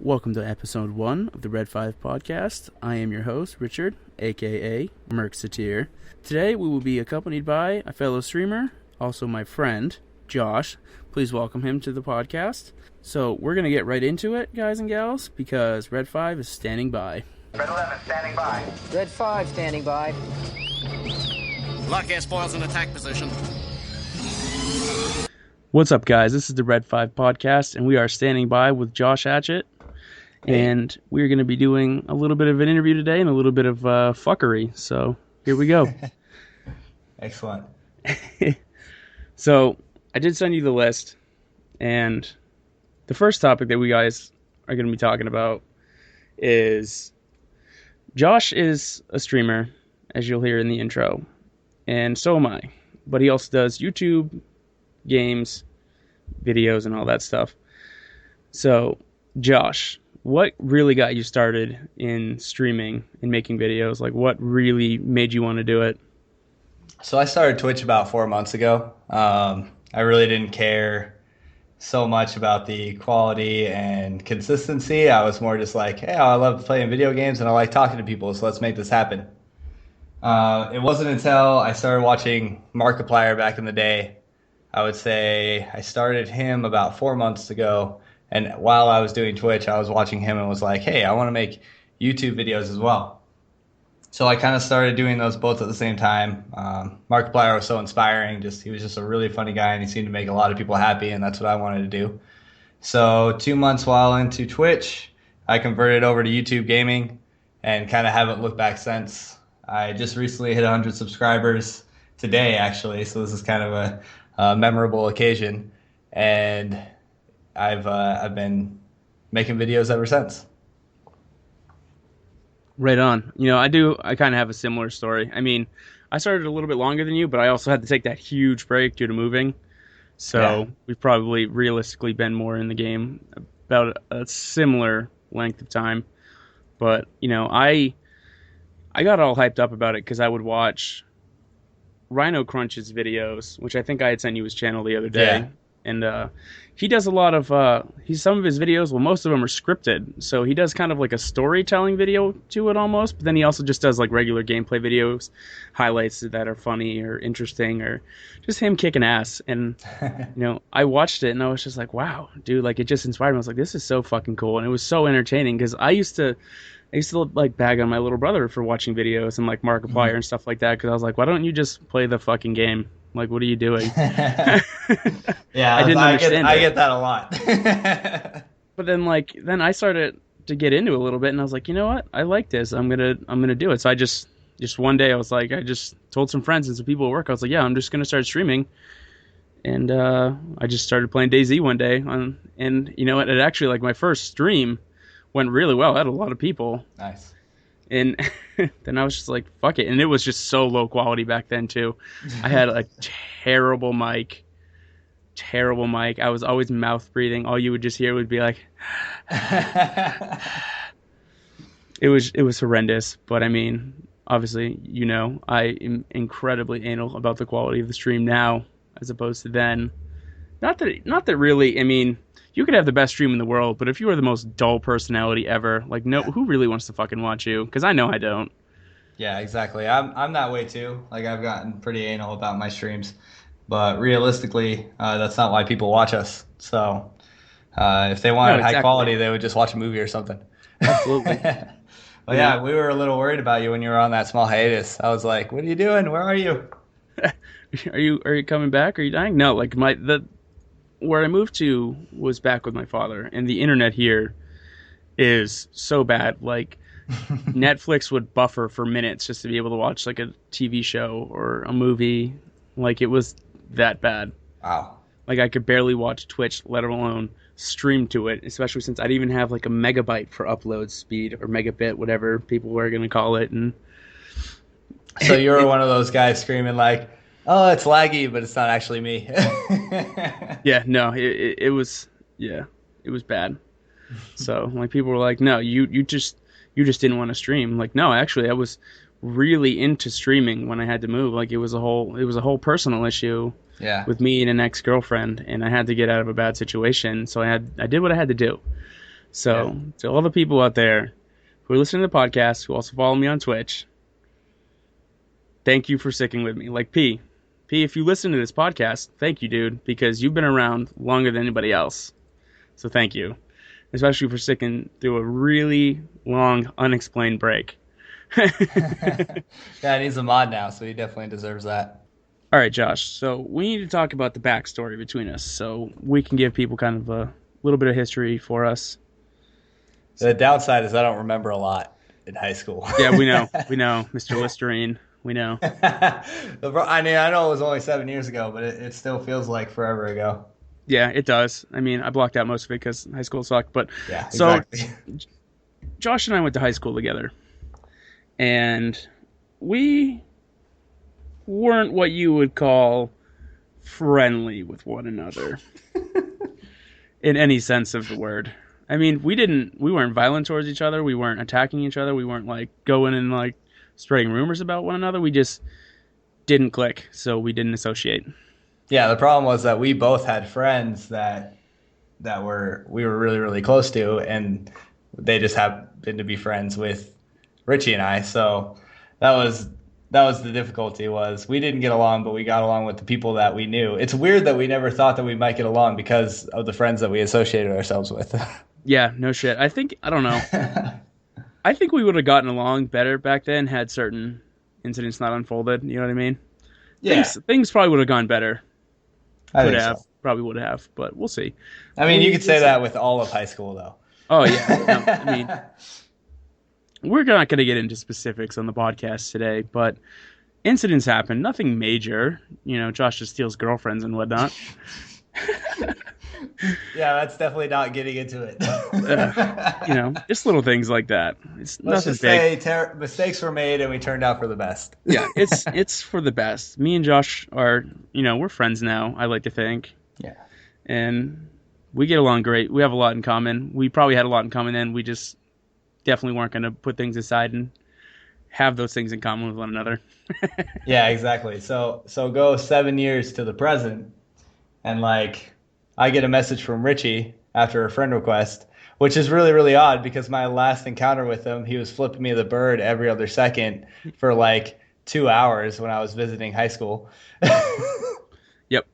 Welcome to episode 1 of the Red 5 podcast. I am your host, Richard, aka Merczateer. Today we will be accompanied by a fellow streamer, also my friend, Josh. Please welcome him to the podcast. So we're going to get right into it, guys and gals, because Red 5 is standing by. Red 11 standing by. Red 5 standing by. Lock air spoils in attack position. What's up, guys? This is the Red 5 podcast, and we are standing by with Josh Hatchett. And we're going to be doing a little bit of an interview today and a little bit of fuckery. So here we go. Excellent. So I did send you the list, and the first topic that we guys are going to be talking about is Josh is a streamer, as you'll hear in the intro, and so am I. But he also does YouTube, games, videos, and all that stuff. So, Josh, what really got you started in streaming and making videos? Like, what really made you want to do it? So I started Twitch about 4 months ago. I really didn't care so much about the quality and consistency. I was more just like, hey, I love playing video games and I like talking to people, so let's make this happen. It wasn't until I started watching Markiplier back in the day. I would say I started him about 4 months ago. And while I was doing Twitch, I was watching him and was like, hey, I want to make YouTube videos as well. So I kind of started doing those both at the same time. Markiplier was so inspiring. He was just a really funny guy, and he seemed to make a lot of people happy, and that's what I wanted to do. So 2 months while into Twitch, I converted over to YouTube gaming and kind of haven't looked back since. I just recently hit 100 subscribers today, actually, so this is kind of a memorable occasion. And I've been making videos ever since. Right on. You know, I kind of have a similar story. I mean, I started a little bit longer than you, but I also had to take that huge break due to moving. So we've probably realistically been more in the game about a similar length of time. But, you know, I got all hyped up about it because I would watch Rhino Crunch's videos, which I think I had sent you his channel the other day. Yeah. And he does a lot of some of his videos, well, most of them are scripted, so he does kind of like a storytelling video to it almost, but then he also just does like regular gameplay videos, highlights that are funny or interesting, or just him kicking ass. And you know, I watched it and I was just like, wow, dude, like it just inspired me. I was like, this is so fucking cool, and it was so entertaining because I used to like bag on my little brother for watching videos and like Markiplier and stuff like that, because I was like, why don't you just play the fucking game? Like, what are you doing? Yeah, I didn't understand I get that a lot. But then I started to get into it a little bit, and I was like, you know what? I like this. I'm gonna do it. So I just one day I was like, I just told some friends and some people at work. I was like, yeah, I'm just gonna start streaming. And I just started playing DayZ one day, and you know what? It actually, like, my first stream went really well. I had a lot of people. Nice. And then I was just like, fuck it. And it was just so low quality back then, too. I had a terrible mic. I was always mouth breathing. All you would just hear would be like... It was horrendous. But, I mean, obviously, you know, I am incredibly anal about the quality of the stream now as opposed to then. Not that really, I mean... You could have the best stream in the world, but if you are the most dull personality ever, like, no, who really wants to fucking watch you? Because I know I don't. Yeah, exactly. I'm that way too. Like, I've gotten pretty anal about my streams, but realistically, that's not why people watch us. So, if they wanted high quality, they would just watch a movie or something. Absolutely. But yeah, we were a little worried about you when you were on that small hiatus. I was like, "What are you doing? Where are you? Are you coming back? Are you dying?" No, like where I moved to was back with my father, and the internet here is so bad. Like, Netflix would buffer for minutes just to be able to watch like a TV show or a movie. Like, it was that bad. Wow. Like, I could barely watch Twitch, let alone stream to it, especially since I didn't even have like a megabyte for upload speed, or megabit, whatever people were going to call it. And so you were one of those guys screaming like, oh, it's laggy, but it's not actually me. Yeah, no, it was bad. So, like, people were like, no, you just didn't want to stream. Like, no, actually, I was really into streaming when I had to move. Like, it was a whole personal issue. Yeah. With me and an ex-girlfriend, and I had to get out of a bad situation, so I did what I had to do. So to all the people out there who are listening to the podcast, who also follow me on Twitch, thank you for sticking with me. Like P, if you listen to this podcast, thank you, dude, because you've been around longer than anybody else. So thank you, especially for sticking through a really long, unexplained break. Yeah, he's a mod now, so he definitely deserves that. All right, Josh. So we need to talk about the backstory between us, so we can give people kind of a little bit of history for us. The downside is I don't remember a lot in high school. Yeah, we know, Mr. Listerine, we know. I mean, I know it was only 7 years ago, but it still feels like forever ago. Yeah, it does. I mean, I blocked out most of it because high school sucked. But yeah, so exactly. Josh and I went to high school together, and we weren't what you would call friendly with one another in any sense of the word. I mean, we weren't violent towards each other. We weren't attacking each other. We weren't like going and like spreading rumors about one another. We just didn't click, so we didn't associate. Yeah, the problem was that we both had friends that we were really, really close to, and they just happened to be friends with Richie and I. So that was the difficulty, was we didn't get along, but we got along with the people that we knew. It's weird that we never thought that we might get along because of the friends that we associated ourselves with. Yeah, no shit. I don't know. I think we would have gotten along better back then had certain incidents not unfolded. You know what I mean? Yeah. Things probably would have gone better. I think so. Probably would have, but we'll see. I mean, you could say that with all of high school, though. Oh, yeah. No, I mean, we're not going to get into specifics on the podcast today, but incidents happen. Nothing major. You know, Josh just steals girlfriends and whatnot. Yeah, that's definitely not getting into it. You know, just little things like that. It's Let's nothing just big. say mistakes were made and we turned out for the best. Yeah, it's for the best. Me and Josh are, we're friends now, I like to think. Yeah. And we get along great. We have a lot in common. We probably had a lot in common then. We just definitely weren't going to put things aside and have those things in common with one another. Yeah, exactly. So go 7 years to the present, and like I get a message from Richie after a friend request, which is really, really odd because my last encounter with him, he was flipping me the bird every other second for like 2 hours when I was visiting high school. Yep.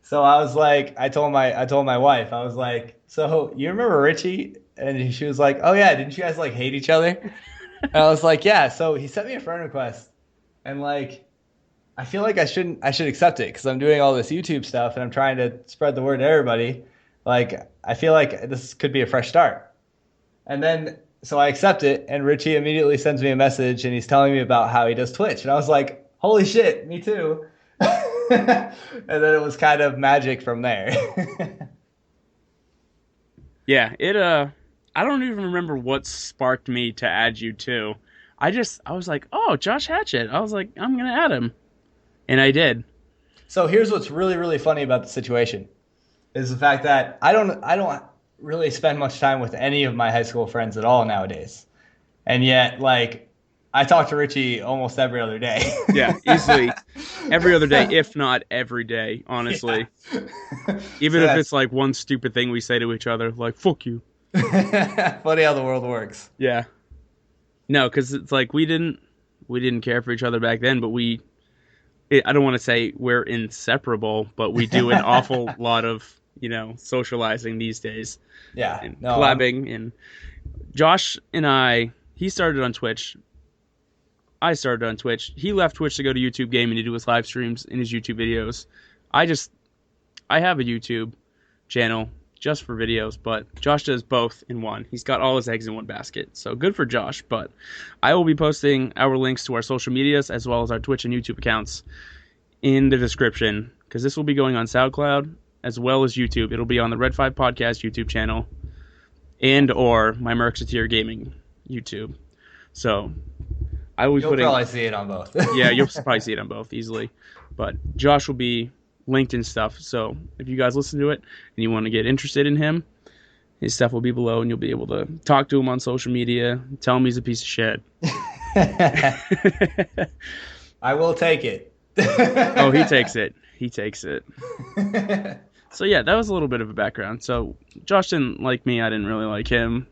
So I was like, I told my wife, I was like, so you remember Richie? And she was like, oh yeah, didn't you guys like hate each other? And I was like, yeah. So he sent me a friend request, and like, I feel like I should accept it because I'm doing all this YouTube stuff and I'm trying to spread the word to everybody. Like, I feel like this could be a fresh start. And then, so I accept it, and Richie immediately sends me a message and he's telling me about how he does Twitch. And I was like, holy shit, me too. And then it was kind of magic from there. Yeah, I don't even remember what sparked me to add you too. I was like, oh, Josh Hatchett. I was like, I'm going to add him. And I did. So here's what's really, really funny about the situation is the fact that I don't really spend much time with any of my high school friends at all nowadays. And yet, like, I talk to Richie almost every other day. Yeah, easily every other day, if not every day, honestly. Yeah. Even if it's like one stupid thing we say to each other, like, fuck you. Funny how the world works. Yeah. No, because it's like we didn't care for each other back then, but I don't want to say we're inseparable, but we do an awful lot of, socializing these days. Yeah. And collabing. And Josh and he started on Twitch. I started on Twitch. He left Twitch to go to YouTube Gaming to do his live streams and his YouTube videos. I have a YouTube channel just for videos, but Josh does both in one. He's got all his eggs in one basket. So good for Josh, but I will be posting our links to our social medias as well as our Twitch and YouTube accounts in the description, because this will be going on SoundCloud as well as YouTube. It'll be on the Red 5 Podcast YouTube channel and or my Merczateer Gaming YouTube. So I will be You'll probably see it on both. Yeah, you'll probably see it on both easily. But Josh will be linked and stuff. So if you guys listen to it and you want to get interested in him, his stuff will be below and you'll be able to talk to him on social media, tell him he's a piece of shit. I will take it. Oh, he takes it. He takes it. So yeah, that was a little bit of a background. So Josh didn't like me. I didn't really like him,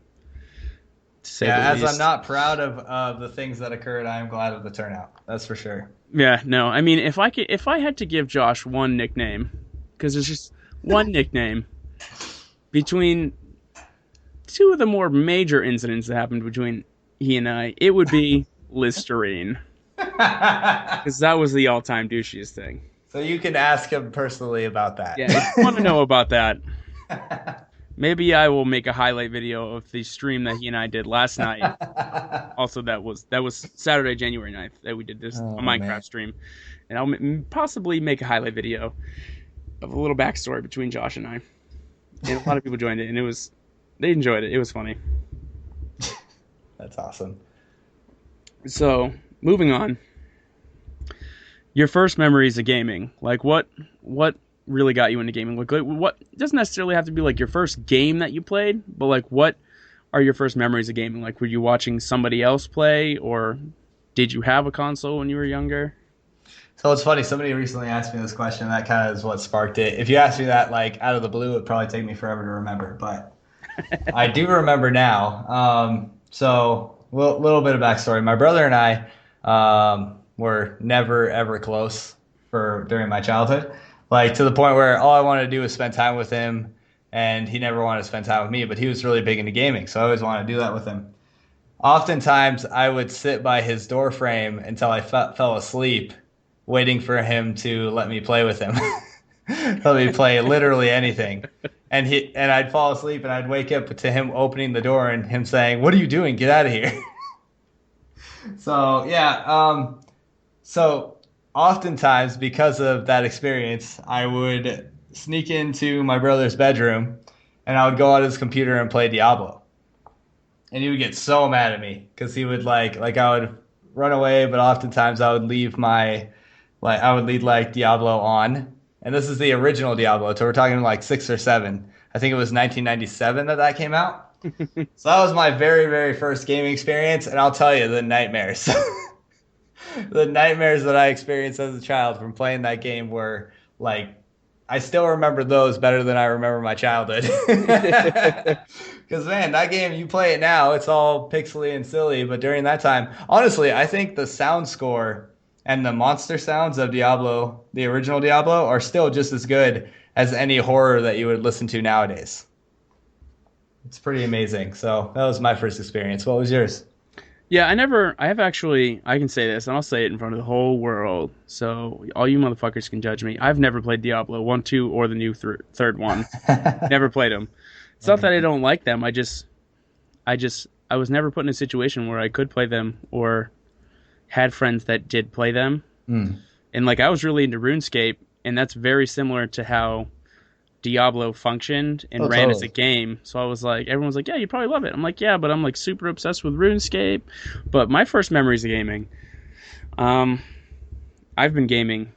to say the Yeah, as I'm least. not proud of the things that occurred, I am glad of the turnout. That's for sure. Yeah, no. I mean, if I had to give Josh one nickname, because there's just one nickname between two of the more major incidents that happened between he and I, it would be Listerine, because that was the all-time douchiest thing. So you can ask him personally about that. Yeah, if you want to know about that, maybe I will make a highlight video of the stream that he and I did last night. Also, that was Saturday, January 9th, that we did this Oh, a Minecraft man. stream, and I'll possibly make a highlight video of a little backstory between Josh and I. And a lot of people joined it, and they enjoyed it. It was funny. That's awesome. So, moving on. Your first memories of gaming, like what really got you into gaming? Like what, it doesn't necessarily have to be like your first game that you played, but like what are your first memories of gaming? Like, were you watching somebody else play, or did you have a console when you were younger? So it's funny. Somebody recently asked me this question. That kind of is what sparked it. If you asked me that like out of the blue, it'd probably take me forever to remember. But I do remember now. So little bit of backstory. My brother and I were never ever close during my childhood. Like to the point where all I wanted to do was spend time with him, and he never wanted to spend time with me. But he was really big into gaming, so I always wanted to do that with him. Oftentimes, I would sit by his door frame until I fell asleep, waiting for him to let me play with him. Let me play literally anything. And I'd fall asleep and I'd wake up to him opening the door and him saying, "What are you doing? Get out of here." So yeah, so oftentimes because of that experience, I would sneak into my brother's bedroom and I would go on his computer and play Diablo. And he would get so mad at me because he would like I would run away, but oftentimes I would leave I would leave like Diablo on. And this is the original Diablo, so we're talking like 6 or 7. I think it was 1997 that came out. So that was my very, very first gaming experience, and I'll tell you, the nightmares. The nightmares that I experienced as a child from playing that game were like, I still remember those better than I remember my childhood. Because, man, that game, you play it now, it's all pixely and silly, but during that time, honestly, I think the sound score and the monster sounds of Diablo, the original Diablo, are still just as good as any horror that you would listen to nowadays. It's pretty amazing. So that was my first experience. What was yours? Yeah, I can say this, and I'll say it in front of the whole world, so all you motherfuckers can judge me. I've never played Diablo 1, 2, or the new third one. Never played them. It's not that I don't like them. I was never put in a situation where I could play them or had friends that did play them. Mm. And like I was really into RuneScape, and that's very similar to how Diablo functioned and ran as a Totally. game. So I was like, everyone's like, yeah, you probably love it. I'm like, yeah, but I'm like super obsessed with RuneScape. But my first memories of gaming, I've been gaming,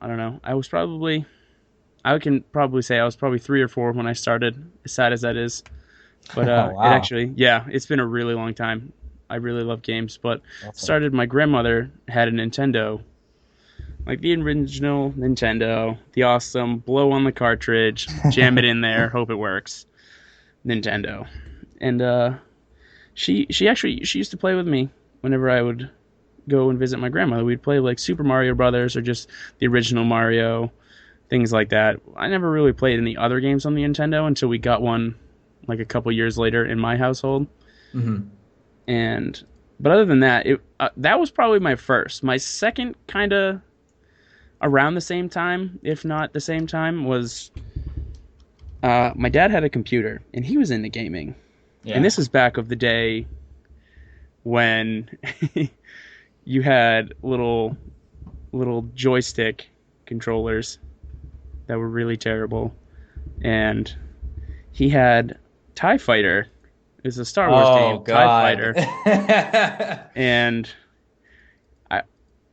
I don't know, I can probably say I was probably 3 or 4 when I started, as sad as that is. But Oh, it wow. actually, yeah, it's been a really long time. I really love games, but Awesome. my grandmother had a Nintendo, like the original Nintendo, the awesome blow on the cartridge, jam it in there, hope it works, Nintendo. And she used to play with me whenever I would go and visit my grandmother. We'd play like Super Mario Brothers or just the original Mario, things like that. I never really played any other games on the Nintendo until we got one like a couple years later in my household. Mm-hmm. But other than that, that was probably my first. My second, kind of around the same time, if not the same time, was my dad had a computer and he was into gaming. Yeah. And this is back of the day when you had little joystick controllers that were really terrible. And he had TIE Fighter. It was a Star Wars game, TIE Fighter. And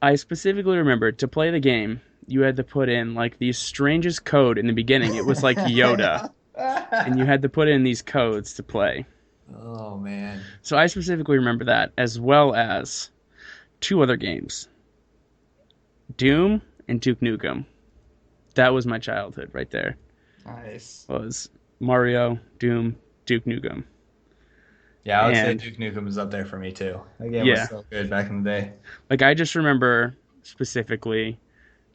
I specifically remember to play the game, you had to put in like the strangest code in the beginning. It was like Yoda. And you had to put in these codes to play. Oh, man. So I specifically remember that, as well as 2 other games. Doom and Duke Nukem. That was my childhood right there. Nice. was Mario, Doom, Duke Nukem. Yeah, I would say And Duke Nukem is up there for me too. That game was yeah, so good back in the day. like I just remember specifically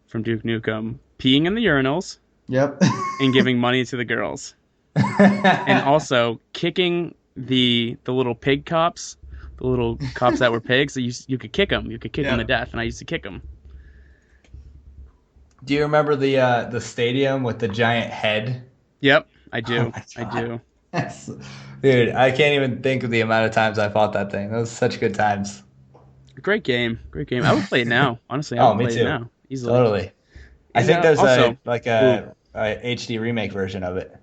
from Duke Nukem peeing in the urinals Yep. and giving money to the girls, and also kicking the little pig cops, the little cops that were pigs. So you could kick them, you could kick them to Yep. death, and I used to kick them. Do you remember the stadium with the giant head? Yep, I Oh do, my I god. do. That's, dude, I can't even think of the amount of times I fought that thing. That was such good times. Great game, great game. I would play it now. Honestly, I Oh, would me play it too. now easily. Totally. I And think there's also, ooh, a HD remake version of it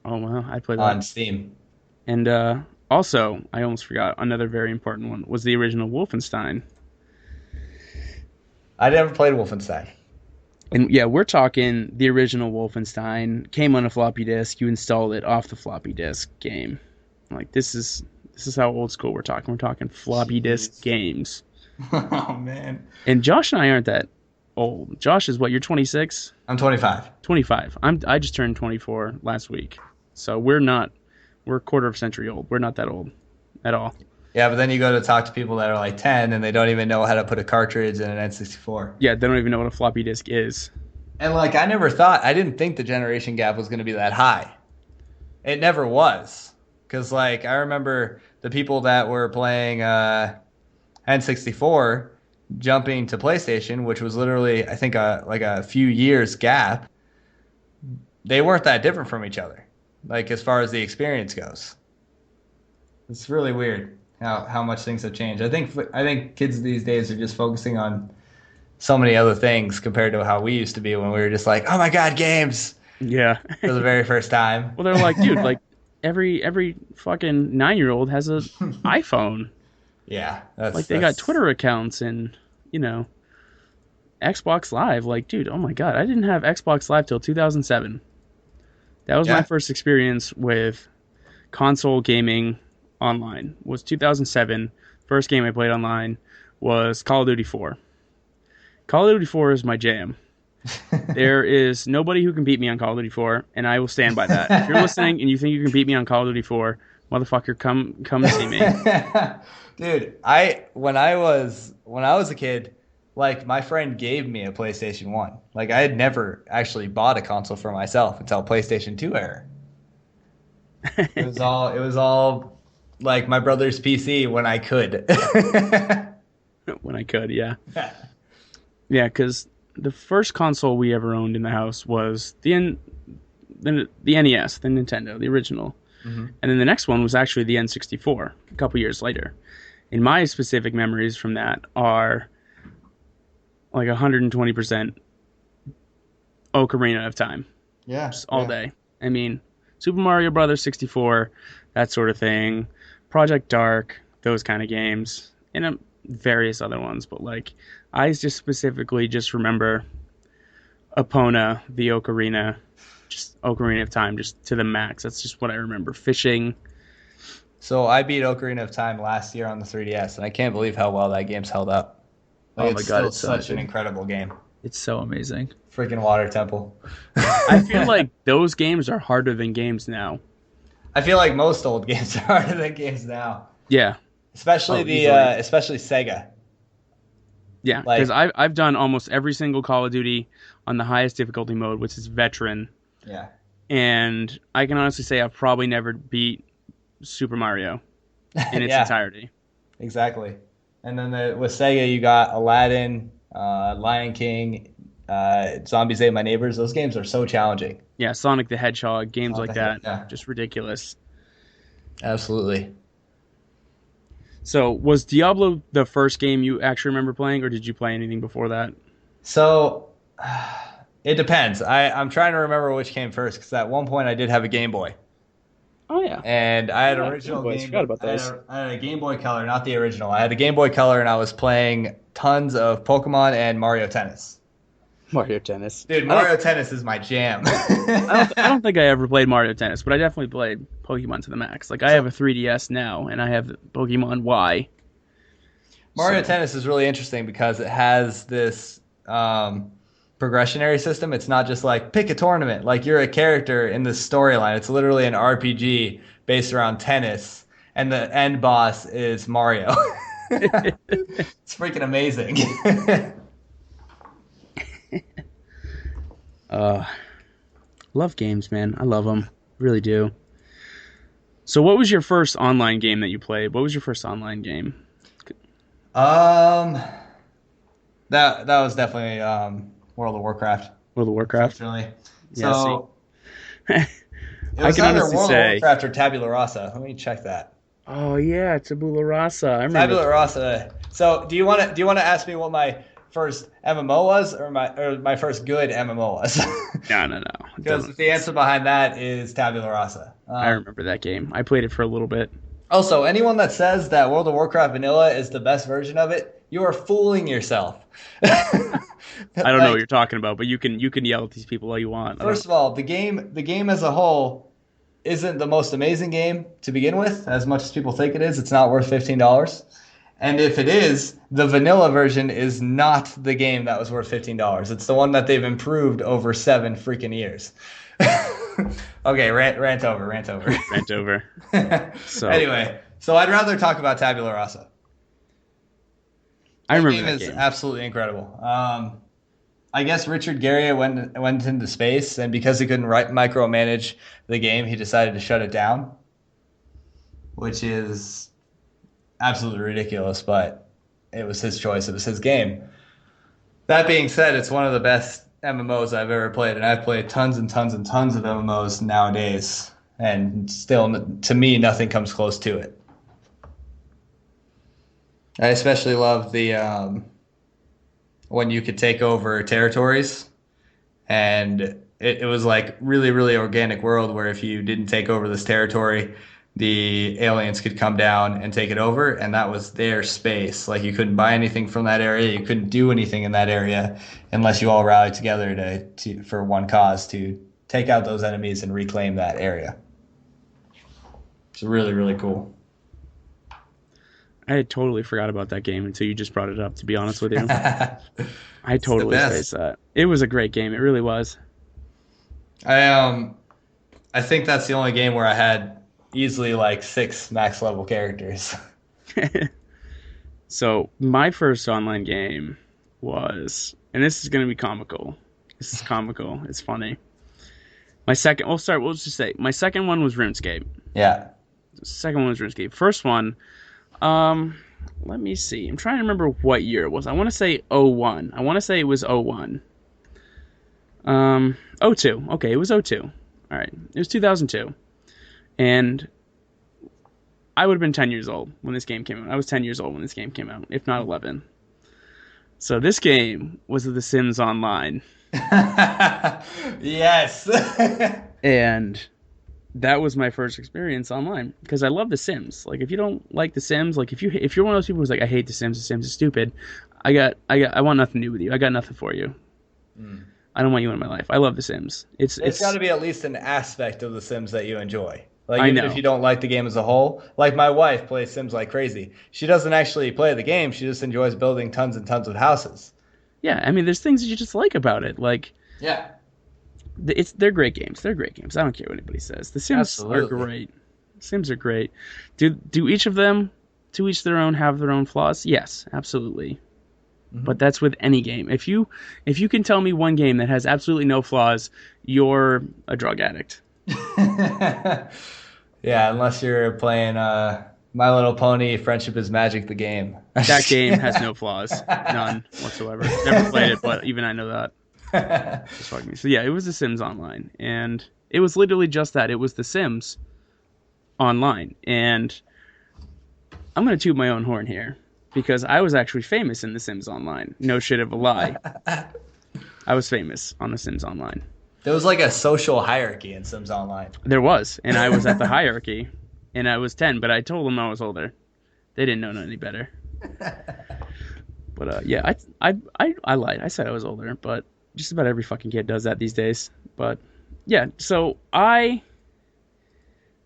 oh wow, I'd play that. on Steam. And also, I almost forgot another very important one was the original Wolfenstein. I never played Wolfenstein. And yeah, we're talking the original Wolfenstein came on a floppy disk. You installed it off the floppy disk game. Like this is how old school we're talking. We're talking floppy disk Jeez. games. Oh man. And Josh and I aren't that old. Josh is what? You're 26, I'm 25. 25. I just turned 24 last week. So we're a quarter of a century old. We're not that old at all. Yeah, but then you go to talk to people that are like 10 and they don't even know how to put a cartridge in an N64. Yeah, they don't even know what a floppy disk is. And like I didn't think the generation gap was going to be that high. It never was. Cuz like I remember the people that were playing N64 jumping to PlayStation, which was literally I think like a few years gap. They weren't that different from each other. Like as far as the experience goes. It's really weird how much things have changed. I think kids these days are just focusing on so many other things compared to how we used to be when we were just like, oh my god, games Yeah. for the very first time. Well, they're like, dude, like every fucking 9-year-old has a iPhone. Yeah, Like they got Twitter accounts and Xbox Live. Like, dude, oh my god, I didn't have Xbox Live till 2007. That was my Yeah, first experience with console gaming online. Was 2007. First game I played online was Call of Duty 4. Call of Duty 4 is my jam. There is nobody who can beat me on Call of Duty 4, and I will stand by that. If you're listening and you think you can beat me on Call of Duty 4, motherfucker, come see me. dude. When I was a kid, like my friend gave me a PlayStation 1. Like I had never actually bought a console for myself until PlayStation 2 era. It was all like my brother's PC when I could. When I could, yeah. Yeah, because the first console we ever owned in the house was the NES, the Nintendo, the original. Mm-hmm. And then the next one was actually the N64 a couple years later. And my specific memories from that are like 120% Ocarina of Time, Yeah, just all yeah. day. I mean, Super Mario Brothers 64, that sort of thing, Project Dark, those kind of games, and various other ones. But like, I just specifically just remember Epona, the Ocarina, just Ocarina of Time, just to the max. That's just what I remember. Fishing. So I beat Ocarina of Time last year on the 3DS, and I can't believe how well that game's held up. Like, Oh my it's god, still it's so such an good. incredible game. It's so amazing. Freaking Water Temple. I feel like those games are harder than games now. I feel like most old games are harder than games now, Yeah, especially easily. especially Sega. Yeah, Like, because I've done almost every single Call of Duty on the highest difficulty mode, which is Veteran, yeah, and I can honestly say I've probably never beat Super Mario in its yeah, entirety. exactly. And then with Sega, you got Aladdin, Lion King, Zombies Ate My Neighbors. Those games are so challenging. Yeah, Sonic the Hedgehog, games like that, Yeah, just ridiculous. absolutely. So, was Diablo the first game you actually remember playing, or did you play anything before that? So it depends. I'm trying to remember which came first because at one point I did have a Game Boy. Oh yeah, And I had Yeah, original Game Boys, Game forgot about I had those. I had a Game Boy Color, not the original. I had a Game Boy Color, and I was playing tons of Pokemon and Mario Tennis. Mario Tennis. Dude, Mario Tennis is my jam. I don't think I ever played Mario Tennis, but I definitely played Pokemon to the max. Like I have a 3DS now, and I have Pokemon Y. Mario So- Tennis is really interesting because it has this progressionary system. It's not just like pick a tournament. Like you're a character in this storyline. It's literally an RPG based around tennis, and the end boss is Mario. It's freaking amazing. Love games, man. I love them. Really do. So what was your first online game that you played? What was your first online game? Um, that was definitely World of Warcraft. World of Warcraft? Really. Yeah, So I it was can either honestly World of say. Warcraft or Tabula Rasa. Let me check that. Oh yeah, Tabula Rasa. I remember. Tabula Rasa. So do you want to ask me what my first MMO was, or my first good MMO was? No. Because the answer behind that is Tabula Rasa. I remember that game. I played it for a little bit. Also, anyone that says that World of Warcraft Vanilla is the best version of it, you are fooling yourself. I don't know what you're talking about, but you can yell at these people all you want. First of all, the game as a whole isn't the most amazing game to begin with, as much as people think it is. It's not worth $15. And if it is, the vanilla version is not the game that was worth $15. It's the one that they've improved over 7 freaking years. Okay, rant over. Rant over. So Anyway, so I'd rather talk about Tabula Rasa. I remember Game that is game. absolutely incredible. I guess Richard Garriott went into space, and because he couldn't micromanage the game, he decided to shut it down, which is absolutely ridiculous, but it was his choice. It was his game. That being said, it's one of the best MMOs I've ever played, and I've played tons and tons and tons of MMOs nowadays, and still, to me, nothing comes close to it. I especially love the when you could take over territories, and it was like really, really organic world where if you didn't take over this territory, the aliens could come down and take it over, and that was their space. Like you couldn't buy anything from that area, you couldn't do anything in that area unless you all rallied together to for one cause to take out those enemies and reclaim that area. It's really, really cool. I had totally forgot about that game until you just brought it up, to be honest with you. I totally spaced that. It was a great game. It really was. I think that's the only game where I had easily like 6 max level characters. So my first online game was, and this is going to be comical. This is comical. It's funny. We'll just say my second one was RuneScape. Yeah. The second one was RuneScape. First one, let me see. I'm trying to remember what year it was. I want to say 01. I want to say it was 01. 02. Okay, it was 02. All right. It was 2002. And I would have been 10 years old when this game came out. I was 10 years old when this game came out, if not 11. So this game was The Sims Online. Yes. And that was my first experience online because I love The Sims. Like if you don't like The Sims, like if you're one of those people who's like I hate The Sims is stupid, I want nothing to do with you. I got nothing for you. I don't want you in my life. I love The Sims. It's got to be at least an aspect of The Sims that you enjoy. Like I even know. if you don't like the game as a whole, like my wife plays Sims like crazy. She doesn't actually play the game. She just enjoys building tons and tons of houses. Yeah, I mean, there's things that you just like about it. Like, Yeah. they're great games. They're great games. I don't care what anybody says. The Sims are Absolutely. great. Sims are great. Do each of them, to each their own, have their own flaws? Yes, absolutely. But that's with any game. If you can tell me one game that has absolutely no flaws, you're a drug addict. Yeah, unless you're playing My Little Pony Friendship is Magic the game. That game has no flaws. None whatsoever. Never played it, but even I know that. Just fucking me. So yeah, it was The Sims Online. And it was literally just that. It was The Sims Online. And I'm going to toot my own horn here. Because I was actually famous in The Sims Online. No shit of a lie. I was famous on The Sims Online. There was like a social hierarchy in Sims Online. There was. And I was at the hierarchy. And I was 10, but I told them I was older. They didn't know any better. But yeah, I lied. I said I was older, but just about every fucking kid does that these days. But yeah, so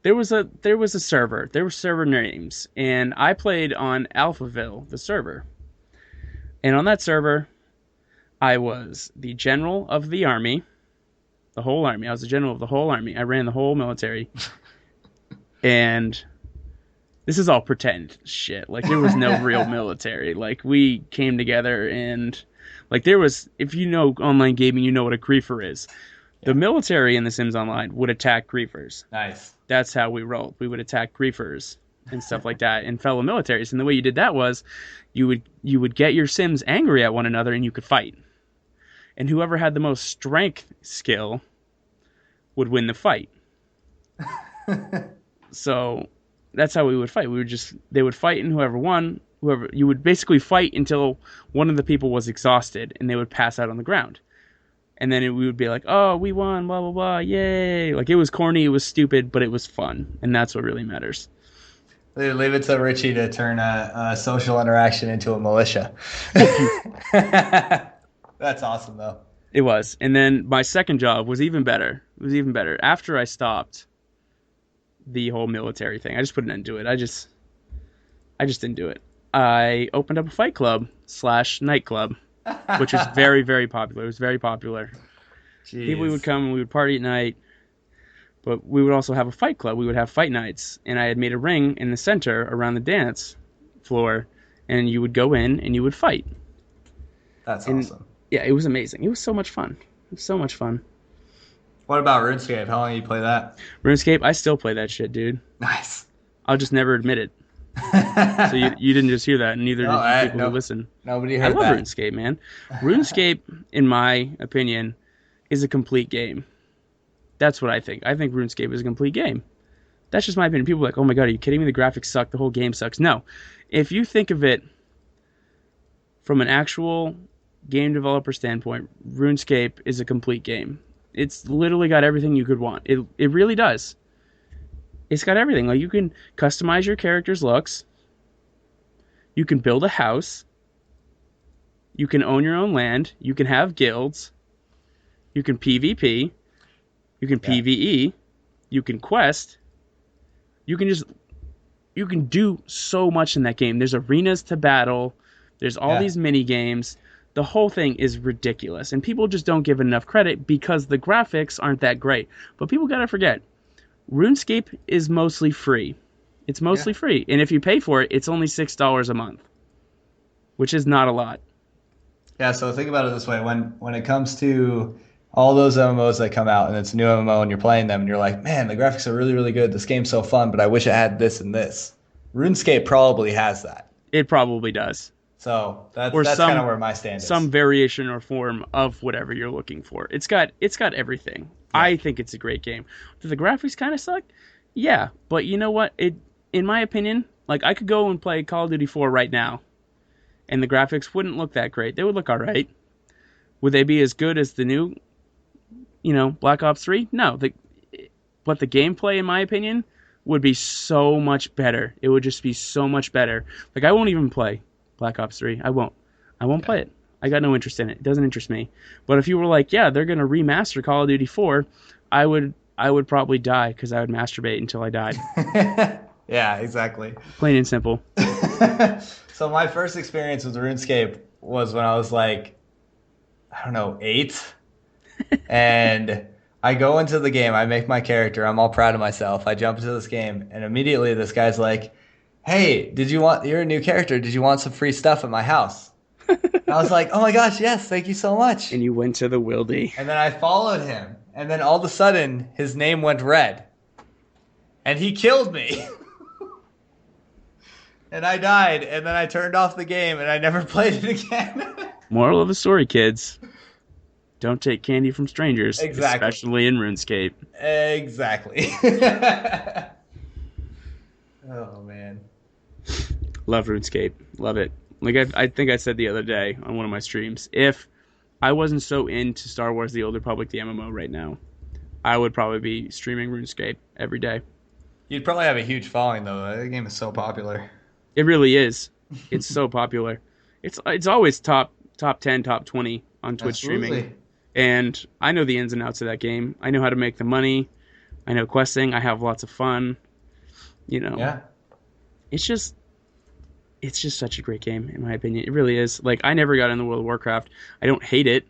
there was a server. There were server names, and I played on Alphaville, the server. And on that server, I was the general of the army, the whole army. I was the general of the whole army. I ran the whole military. And this is all pretend shit. Like, there was no real military. Like, we came together and, like, there was, if you know online gaming, you know what a griefer is. The military in The Sims Online would attack griefers. Nice. That's how we rolled. We would attack griefers and stuff like that and fellow militaries. And the way you did that was you would get your Sims angry at one another and you could fight. And whoever had the most strength skill would win the fight. So that's how we would fight. They would fight, and whoever won, you would basically fight until one of the people was exhausted and they would pass out on the ground. And then we would be like, oh, we won, blah, blah, blah, yay. Like, it was corny, it was stupid, but it was fun. And that's what really matters. Leave it to Richie to turn a social interaction into a militia. That's awesome, though. It was. And then my second job was even better. It was even better. After I stopped the whole military thing, I just put an end to it. I just didn't do it. I opened up a fight club / nightclub, which was very, very popular. It was very popular. Jeez. People would come and we would party at night, but we would also have a fight club. We would have fight nights, and I had made a ring in the center around the dance floor, and you would go in and you would fight. That's awesome. Yeah, it was amazing. It was so much fun. It was so much fun. What about RuneScape? How long do you play that? RuneScape, I still play that shit, dude. Nice. I'll just never admit it. So you didn't just hear that, and neither did people who listen. Nobody heard that. I love RuneScape, man. RuneScape, in my opinion, is a complete game. That's what I think. I think RuneScape is a complete game. That's just my opinion. People are like, oh my god, are you kidding me? The graphics suck. The whole game sucks. No. If you think of it from an actual game developer standpoint, RuneScape is a complete game. It's literally got everything you could want. It really does. It's got everything. Like, you can customize your character's looks. You can build a house. You can own your own land. You can have guilds. You can PvP. You can PvE. You can quest. You can do so much in that game. There's arenas to battle. There's all these mini games. The whole thing is ridiculous, and people just don't give it enough credit because the graphics aren't that great. But people gotta forget, RuneScape is mostly free. It's mostly free, and if you pay for it, it's only $6 a month, which is not a lot. Yeah, so think about it this way: when it comes to all those MMOs that come out, and it's a new MMO, and you're playing them, and you're like, man, the graphics are really, really good. This game's so fun, but I wish it had this and this. RuneScape probably has that. It probably does. So that's kind of where my stand is. Some variation or form of whatever you're looking for. It's got everything. Yeah. I think it's a great game. Do the graphics kind of suck? Yeah, but you know what? In my opinion, like, I could go and play Call of Duty 4 right now, and the graphics wouldn't look that great. They would look all right. Would they be as good as the new, Black Ops 3? No. But the gameplay, in my opinion, would be so much better. It would just be so much better. Like, I won't even play Black Ops 3. I won't play it. I got no interest in it. It doesn't interest me. But if you were like, yeah, they're going to remaster Call of Duty 4, I would probably die because I would masturbate until I died. Yeah, exactly. Plain and simple. So my first experience with RuneScape was when I was like, I don't know, 8. And I go into the game. I make my character. I'm all proud of myself. I jump into this game, and immediately this guy's like, hey, you're a new character. Did you want some free stuff at my house? I was like, oh my gosh, yes, thank you so much. And you went to the Wildy. And then I followed him. And then all of a sudden, his name went red. And he killed me. And I died. And then I turned off the game and I never played it again. Moral of the story, kids. Don't take candy from strangers. Exactly. Especially in RuneScape. Exactly. Oh, man. Love RuneScape. Love it. Like, I think I said the other day on one of my streams, if I wasn't so into Star Wars The Old Republic, the MMO right now, I would probably be streaming RuneScape every day. You'd probably have a huge following, though. The game is so popular. It really is. It's so popular. It's always top 10, top 20 on Twitch streaming. And I know the ins and outs of that game. I know how to make the money. I know questing. I have lots of fun. Yeah. It's just, it's just such a great game, in my opinion. It really is. Like, I never got into World of Warcraft. I don't hate it.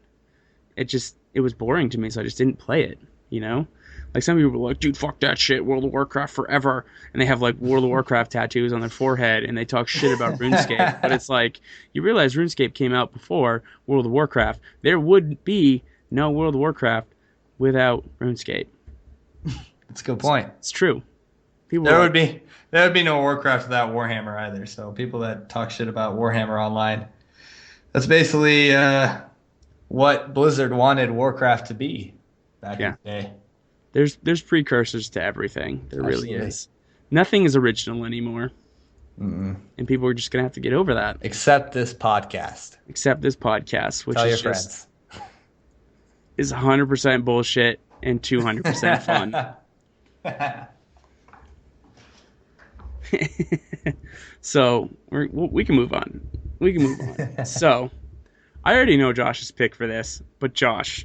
It was boring to me, so I just didn't play it, you know? Like, some people were like, dude, fuck that shit, World of Warcraft forever. And they have, like, World of Warcraft tattoos on their forehead, and they talk shit about RuneScape. But it's like, you realize RuneScape came out before World of Warcraft. There would be no World of Warcraft without RuneScape. That's a good point. It's true. There would be no Warcraft without Warhammer either. So people that talk shit about Warhammer online, that's basically what Blizzard wanted Warcraft to be back in the day. There's precursors to everything. There really is. Nothing is original anymore. Mm-mm. And people are just going to have to get over that. Except this podcast. Which Tell is your friends. Is 100% bullshit and 200% fun. So we can move on. So I already know Josh's pick for this, but Josh,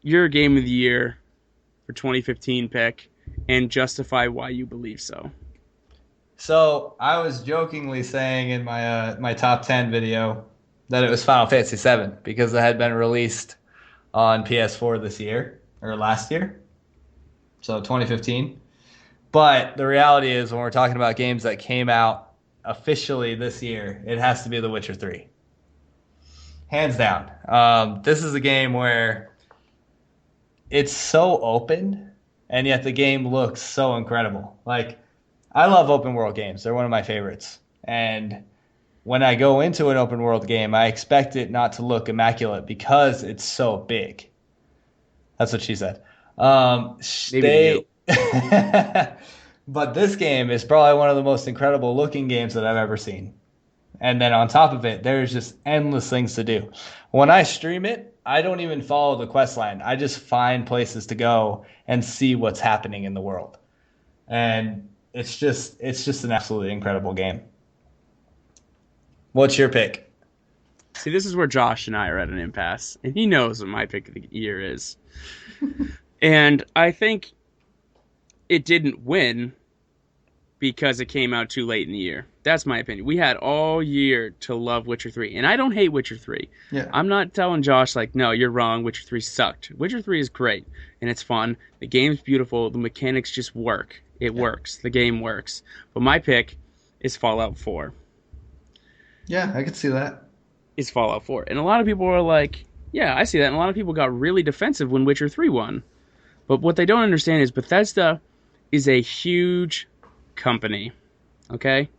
your game of the year for 2015 pick, and justify why you believe so. So I was jokingly saying in my top 10 video that it was Final Fantasy VII because it had been released on PS4 this year or last year, so 2015. But the reality is, when we're talking about games that came out officially this year, it has to be The Witcher 3. Hands down. This is a game where it's so open, and yet the game looks so incredible. Like, I love open world games. They're one of my favorites. And when I go into an open world game, I expect it not to look immaculate because it's so big. That's what she said. But this game is probably one of the most incredible looking games that I've ever seen. And then on top of it, there's just endless things to do. When I stream it, I don't even follow the quest line. I just find places to go and see what's happening in the world. And it's just an absolutely incredible game. What's your pick? See, this is where Josh and I are at an impasse, and he knows what my pick of the year is. And I think it didn't win because it came out too late in the year. That's my opinion. We had all year to love Witcher 3, and I don't hate Witcher 3. Yeah. I'm not telling Josh, like, no, you're wrong, Witcher 3 sucked. Witcher 3 is great, and it's fun. The game's beautiful. The mechanics just work. It works. The game works. But my pick is Fallout 4. Yeah, I could see that. Is Fallout 4. And a lot of people are like, yeah, I see that. And a lot of people got really defensive when Witcher 3 won. But what they don't understand is Bethesda is a huge company. Okay?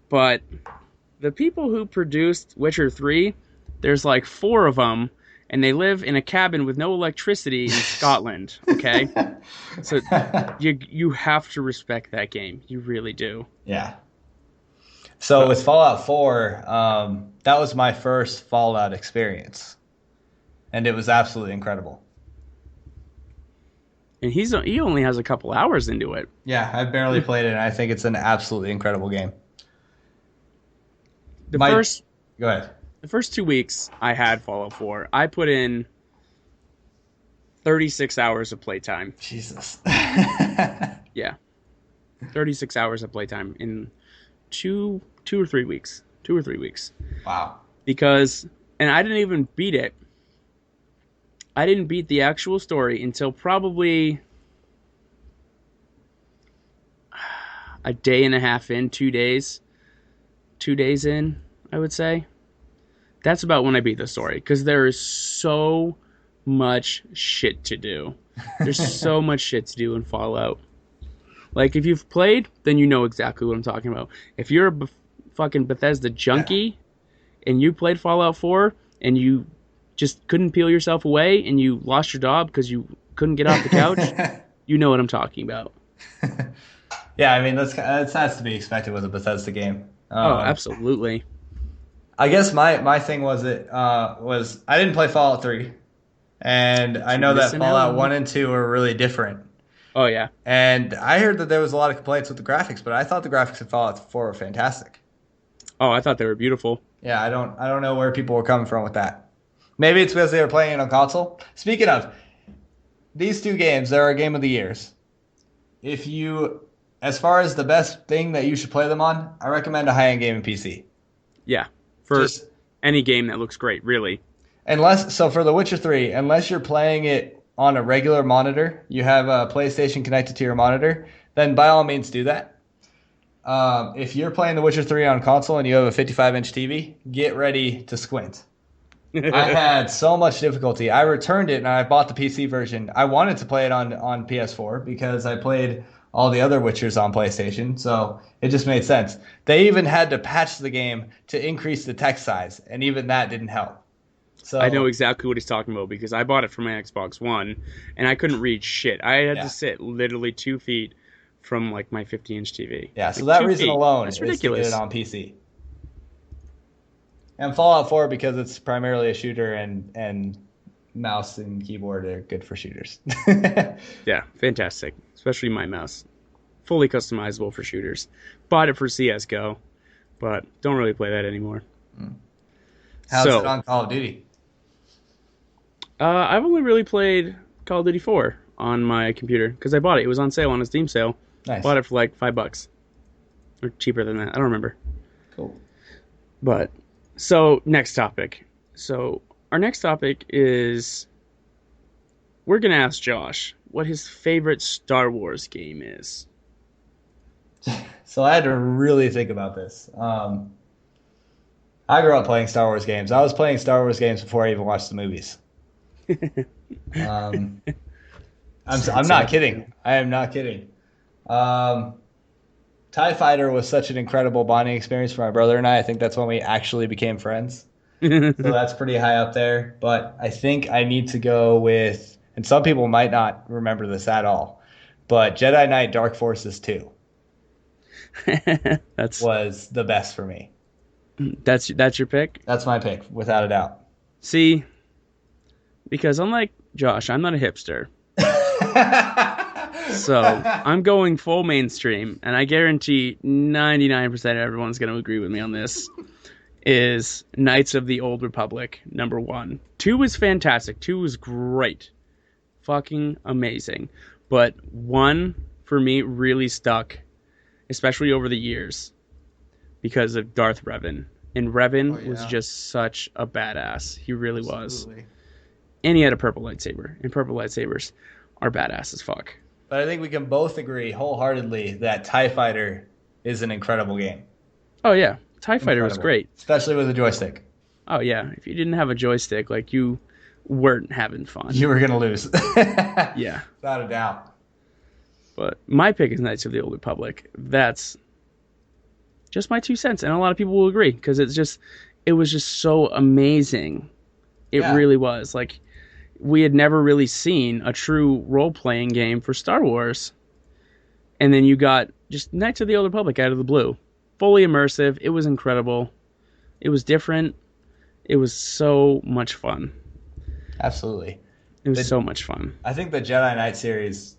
But the people who produced Witcher 3, there's like 4 of them, and they live in a cabin with no electricity in Scotland. Okay? So you have to respect that game. You really do. Yeah. So with Fallout 4, that was my first Fallout experience, and it was absolutely incredible. And he only has a couple hours into it. Yeah, I've barely played it, and I think it's an absolutely incredible game. Go ahead. The first 2 weeks I had Fallout 4, I put in 36 hours of playtime. Jesus. Yeah. 36 hours of playtime in two or three weeks. Wow. And I didn't even beat it. I didn't beat the actual story until probably a day and a half in, 2 days. 2 days in, I would say. That's about when I beat the story, because there is so much shit to do. There's so much shit to do in Fallout. Like, if you've played, then you know exactly what I'm talking about. If you're a fucking Bethesda junkie and you played Fallout 4 and you just couldn't peel yourself away and you lost your job because you couldn't get off the couch, you know what I'm talking about. Yeah, I mean, that has to be expected with a Bethesda game. Oh, absolutely. I guess my thing was I didn't play Fallout 3, and I know that Fallout 1 and 2 are really different. Oh, yeah. And I heard that there was a lot of complaints with the graphics, but I thought the graphics in Fallout 4 were fantastic. Oh, I thought they were beautiful. Yeah, I don't know where people were coming from with that. Maybe it's because they were playing it on console. Speaking of, these two games, there are Game of the Years. If you as far as the best thing that you should play them on, I recommend a high-end gaming PC. Yeah, for Just any game that looks great, really. so for The Witcher 3, unless you're playing it on a regular monitor, you have a PlayStation connected to your monitor, then by all means do that. If you're playing The Witcher 3 on console and you have a 55-inch TV, get ready to squint. I had so much difficulty. I returned it and I bought the PC version. I wanted to play it on PS4 because I played all the other Witchers on PlayStation, so it just made sense. They even had to patch the game to increase the text size, and even that didn't help. So I know exactly what he's talking about because I bought it for my Xbox One, and I couldn't read shit. I had to sit literally 2 feet from like my 50-inch TV. Yeah, so like that reason alone That's is ridiculous. to get it on PC. And Fallout 4, because it's primarily a shooter and mouse and keyboard are good for shooters. Yeah, fantastic. Especially my mouse. Fully customizable for shooters. Bought it for CSGO, but don't really play that anymore. How's it on Call of Duty? I've only really played Call of Duty 4 on my computer because I bought it. It was on sale on a Steam sale. Nice. Bought it for like $5. Or cheaper than that. I don't remember. Cool. But, so, next topic. So, our next topic is we're going to ask Josh what his favorite Star Wars game is. So I had to really think about this. I grew up playing Star Wars games. I was playing Star Wars games before I even watched the movies. I'm not kidding. I am not kidding. TIE Fighter was such an incredible bonding experience for my brother and I. I think that's when we actually became friends. So that's pretty high up there. But I think I need to go with, and some people might not remember this at all, but Jedi Knight Dark Forces 2 was the best for me. That's your pick? That's my pick, without a doubt. See, because unlike Josh, I'm not a hipster. So I'm going full mainstream, and I guarantee 99% of everyone's going to agree with me on this, is Knights of the Old Republic, number 1. 2 is fantastic. 2 is great. Fucking amazing. But 1, for me, really stuck, especially over the years, because of Darth Revan. And Revan was just such a badass. He really was. And he had a purple lightsaber. And purple lightsabers are badass as fuck. But I think we can both agree wholeheartedly that TIE Fighter is an incredible game. Oh, yeah. TIE Fighter was great. Especially with a joystick. Oh, yeah. If you didn't have a joystick, like, you weren't having fun. You were going to lose. Yeah. Without a doubt. But my pick is Knights of the Old Republic. That's just my 2 cents. And a lot of people will agree because it was just so amazing. It really was. Like, we had never really seen a true role-playing game for Star Wars. And then you got just Knights of the Old Republic out of the blue. Fully immersive. It was incredible. It was different. It was so much fun. Absolutely. It was so much fun. I think the Jedi Knight series,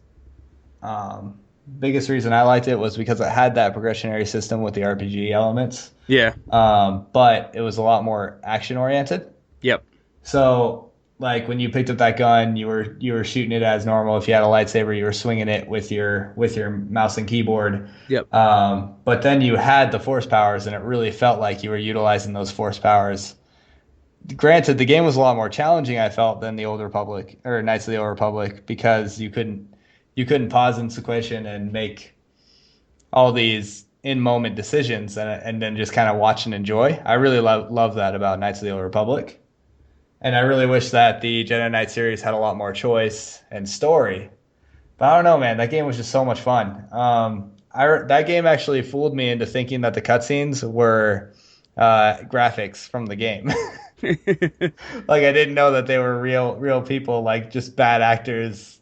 biggest reason I liked it was because it had that progressionary system with the RPG elements. Yeah. But it was a lot more action-oriented. Yep. So, like, when you picked up that gun, you were shooting it as normal. If you had a lightsaber, you were swinging it with your mouse and keyboard. Yep. But then you had the force powers, and it really felt like you were utilizing those force powers. Granted, the game was a lot more challenging, I felt, than the Old Republic or Knights of the Old Republic because you couldn't pause in sequential and make all these in-moment decisions and then just kind of watch and enjoy. I really love that about Knights of the Old Republic. And I really wish that the Jedi Knight series had a lot more choice and story. But I don't know, man. That game was just so much fun. That game actually fooled me into thinking that the cutscenes were graphics from the game. Like, I didn't know that they were real people, like just bad actors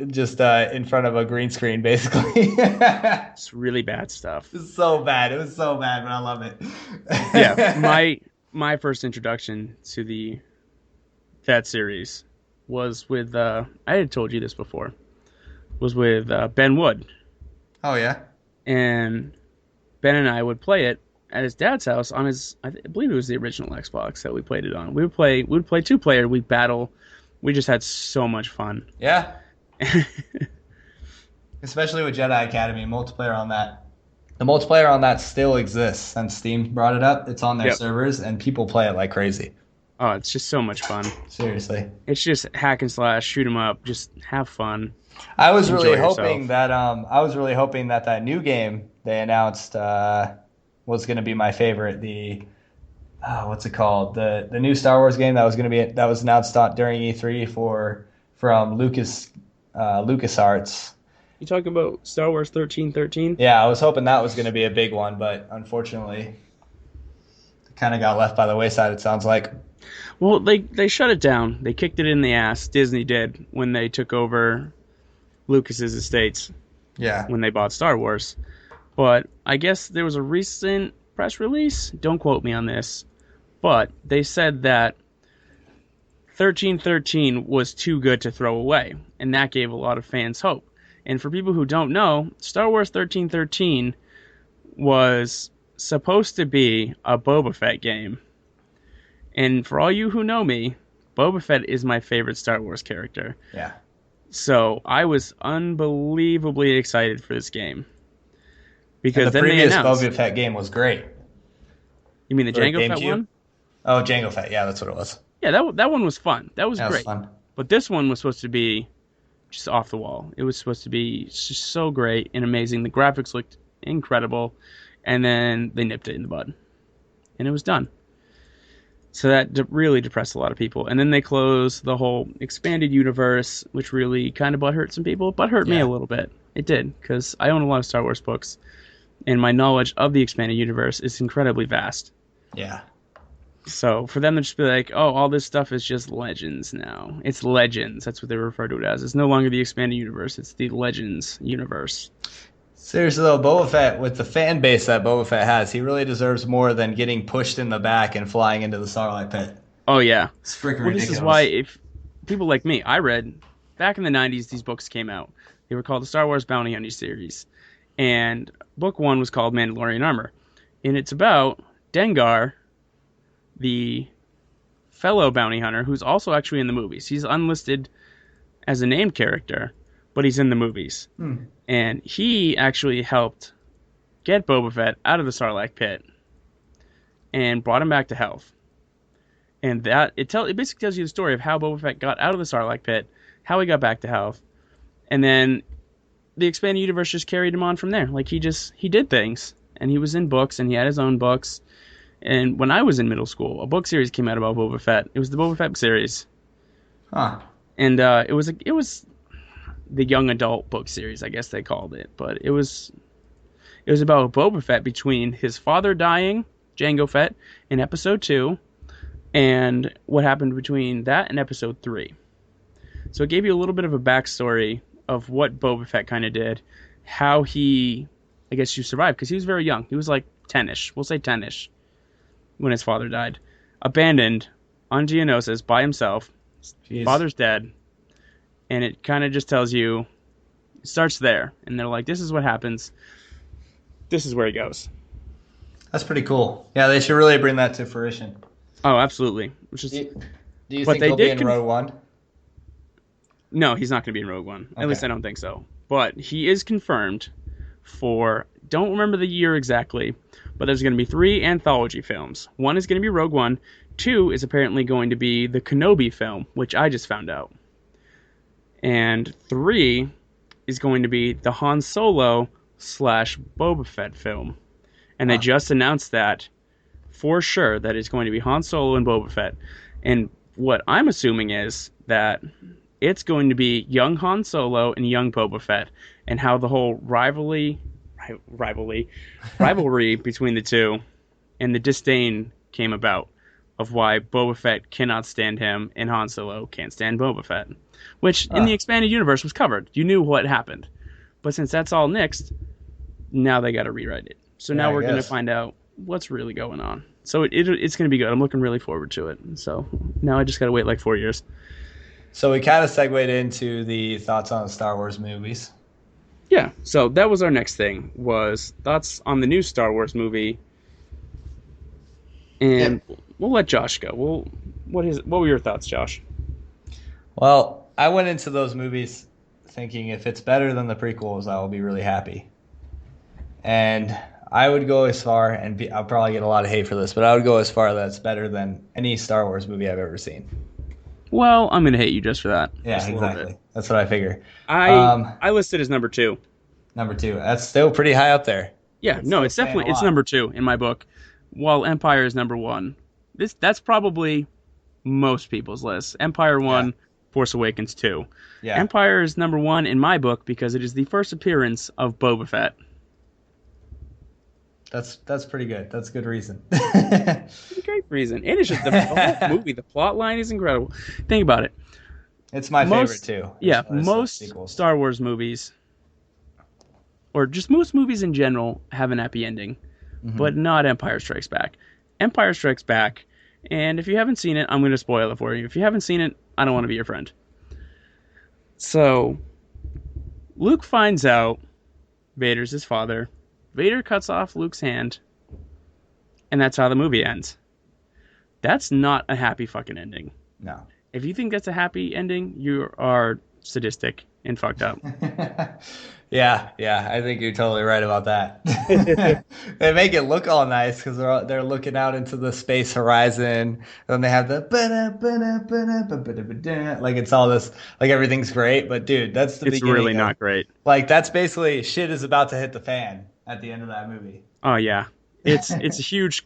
just in front of a green screen, basically. It's really bad stuff. It's so bad. It was so bad, but I love it. Yeah, my first introduction to that series was with I had told you this before. Was with Ben Wood. Oh yeah. And Ben and I would play it at his dad's house on his I believe it was the original Xbox that we played it on. We would play 2-player, we'd battle. We just had so much fun. Yeah. especially with Jedi Academy multiplayer on that. The multiplayer on that still exists since Steam brought it up. It's on their Yep. servers, and people play it like crazy. Oh, it's just so much fun. Seriously. It's just hack and slash, shoot 'em up, just have fun, I was enjoy really hoping yourself. that new game they announced was going to be my favorite. What's it called? The new Star Wars game that was announced during E3 from LucasArts. You talking about Star Wars 1313? Yeah, I was hoping that was going to be a big one, but unfortunately, it kind of got left by the wayside. It sounds like. Well, they shut it down. They kicked it in the ass. Disney did when they took over Lucas's estates Yeah. when they bought Star Wars. But I guess there was a recent press release. Don't quote me on this, but they said that 1313 was too good to throw away, and that gave a lot of fans hope. And for people who don't know, Star Wars 1313 was supposed to be a Boba Fett game. And for all you who know me, Boba Fett is my favorite Star Wars character. Yeah. So I was unbelievably excited for this game. Because And the then they previous announced... Boba Fett game was great. You mean the For Jango Fett GameCube? one? Oh, Jango Fett. Yeah, that's what it was. Yeah, that one was fun. That was That was great. fun. But this one was supposed to be just off the wall. It was supposed to be just so great and amazing. The graphics looked incredible. And then they nipped it in the bud. And it was done. So that really depressed a lot of people. And then they closed the whole expanded universe, which really kind of butthurt some people. Butthurt me Yeah. a little bit. It did, because I own a lot of Star Wars books. And my knowledge of the expanded universe is incredibly vast. Yeah. So for them to just be like, oh, all this stuff is just Legends now. It's Legends. That's what they refer to it as. It's no longer the expanded universe. It's the Legends universe. Seriously though, Boba Fett, with the fan base that Boba Fett has, he really deserves more than getting pushed in the back and flying into the Sarlacc pit. Oh, yeah. It's freaking Well, ridiculous. this is why if people like me, I read, back in the 90s, these books came out. They were called the Star Wars Bounty Hunter series. And book one was called Mandalorian Armor. And it's about Dengar, the fellow bounty hunter, who's also actually in the movies. He's unlisted as a named character, but he's in the movies. And he actually helped get Boba Fett out of the Sarlacc pit and brought him back to health. And that it basically tells you the story of how Boba Fett got out of the Sarlacc pit, how he got back to health, and then the expanded universe just carried him on from there. Like he did things, and he was in books, and he had his own books. And when I was in middle school, a book series came out about Boba Fett. It was the Boba Fett series, Huh. and it was the young adult book series, I guess they called it. But it was about Boba Fett between his father dying, Jango Fett, in episode 2, and what happened between that and episode 3. So it gave you a little bit of a backstory of what Boba Fett kind of did, how he, I guess, you survived, because he was very young. He was like 10-ish. We'll say 10-ish when his father died. Abandoned on Geonosis by himself. Jeez. Father's dead. And it kind of just tells you, it starts there. And they're like, this is what happens. This is where he goes. That's pretty cool. Yeah, they should really bring that to fruition. Oh, absolutely. Which is, Do you But think they he'll be did in Rogue One? no, he's not going to be in Rogue One. At Okay. least I don't think so. But he is confirmed for, don't remember the year exactly, but there's going to be 3 anthology films. 1 is going to be Rogue One. 2 is apparently going to be the Kenobi film, which I just found out. And 3 is going to be the Han Solo / Boba Fett film. And they just announced that for sure, that it's going to be Han Solo and Boba Fett. And what I'm assuming is that it's going to be young Han Solo and young Boba Fett, and how the whole rivalry between the two and the disdain came about of why Boba Fett cannot stand him and Han Solo can't stand Boba Fett. Which, in the expanded universe, was covered. You knew what happened. But since that's all nixed, now they got to rewrite it. So now we're going to find out what's really going on. So it's going to be good. I'm looking really forward to it. So now I just got to wait like 4 years. So we kind of segued into the thoughts on the Star Wars movies. Yeah, so that was our next thing, was thoughts on the new Star Wars movie. And we'll let Josh go. What were your thoughts, Josh? Well, I went into those movies thinking if it's better than the prequels, I will be really happy. And I would go as far, and I'll probably get a lot of hate for this, but I would go as far that it's better than any Star Wars movie I've ever seen. Well, I'm gonna hate you just for that. Yeah, just exactly. That's what I figure. I listed as number 2. Number 2. That's still pretty high up there. Yeah, no, it's definitely it's number 2 in my book, while Empire is number 1. That's probably most people's list. Empire 1, Force Awakens 2. Yeah. Empire is number 1 in my book because it is the first appearance of Boba Fett. That's pretty good. That's a good reason. Great reason. And it's just the whole movie. The plot line is incredible. Think about it. It's my favorite too. Yeah, most Star Wars movies, or just most movies in general, have an happy ending, but not Empire Strikes Back. Empire Strikes Back, and if you haven't seen it, I'm going to spoil it for you. If you haven't seen it, I don't want to be your friend. So, Luke finds out Vader's his father. Vader cuts off Luke's hand, and that's how the movie ends. That's not a happy fucking ending. No. If you think that's a happy ending, you are sadistic and fucked up. Yeah, I think you're totally right about that. They make it look all nice because they're looking out into the space horizon, and they have the like it's all this like everything's great, but dude, that's the beginning. It's really not great. Like that's basically shit is about to hit the fan at the end of that movie. Oh yeah, it's a huge.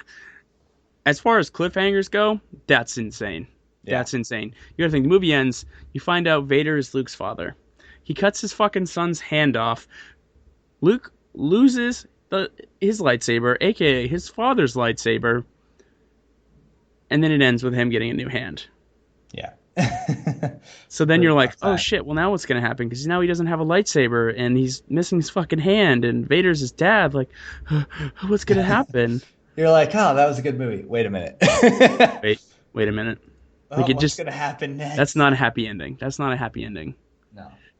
As far as cliffhangers go, that's insane. Yeah. That's insane. You gotta think the movie ends. You find out Vader is Luke's father. He cuts his fucking son's hand off. Luke loses his lightsaber, aka his father's lightsaber, and then it ends with him getting a new hand. Yeah. So then you're like, oh shit, well now what's gonna happen? Because now he doesn't have a lightsaber and he's missing his fucking hand and Vader's his dad. Like, what's gonna happen? You're like, oh, that was a good movie. Wait a minute. Wait a minute. Like what's gonna happen next? That's not a happy ending. That's not a happy ending.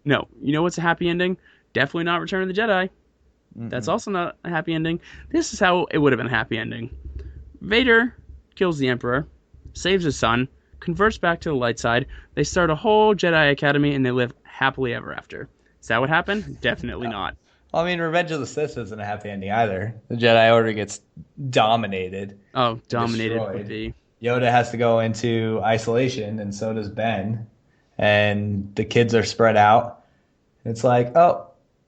No. You know what's a happy ending? Definitely not Return of the Jedi. That's also not a happy ending. This is how it would have been a happy ending. Vader kills the Emperor, saves his son, converts back to the light side. They start a whole Jedi Academy, and they live happily ever after. Is that what happened? Definitely not. Well, I mean, Revenge of the Sith isn't a happy ending either. The Jedi Order gets dominated. Oh, dominated would be. Yoda has to go into isolation, and so does Ben. And the kids are spread out. It's like, oh,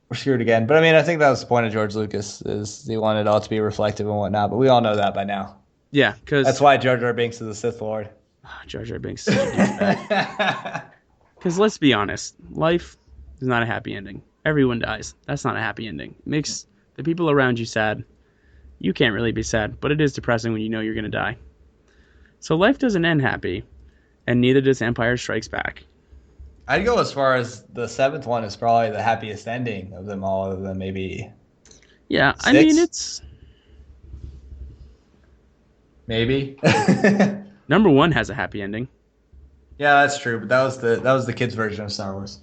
we're screwed again. But I mean, I think that was the point of George Lucas, is he wanted it all to be reflective and whatnot. But we all know that by now. Yeah, because that's why Jar Jar Binks is the Sith Lord. Jar Jar Binks is a douchebag. Because let's be honest, life is not a happy ending. Everyone dies. That's not a happy ending. It makes the people around you sad. You can't really be sad, but it is depressing when you know you're going to die. So life doesn't end happy, and neither does Empire Strikes Back. I'd go as far as the 7th one is probably the happiest ending of them all, other than maybe. Yeah, 6? I mean it's maybe. Number 1 has a happy ending. Yeah, that's true, but that was the kids' version of Star Wars.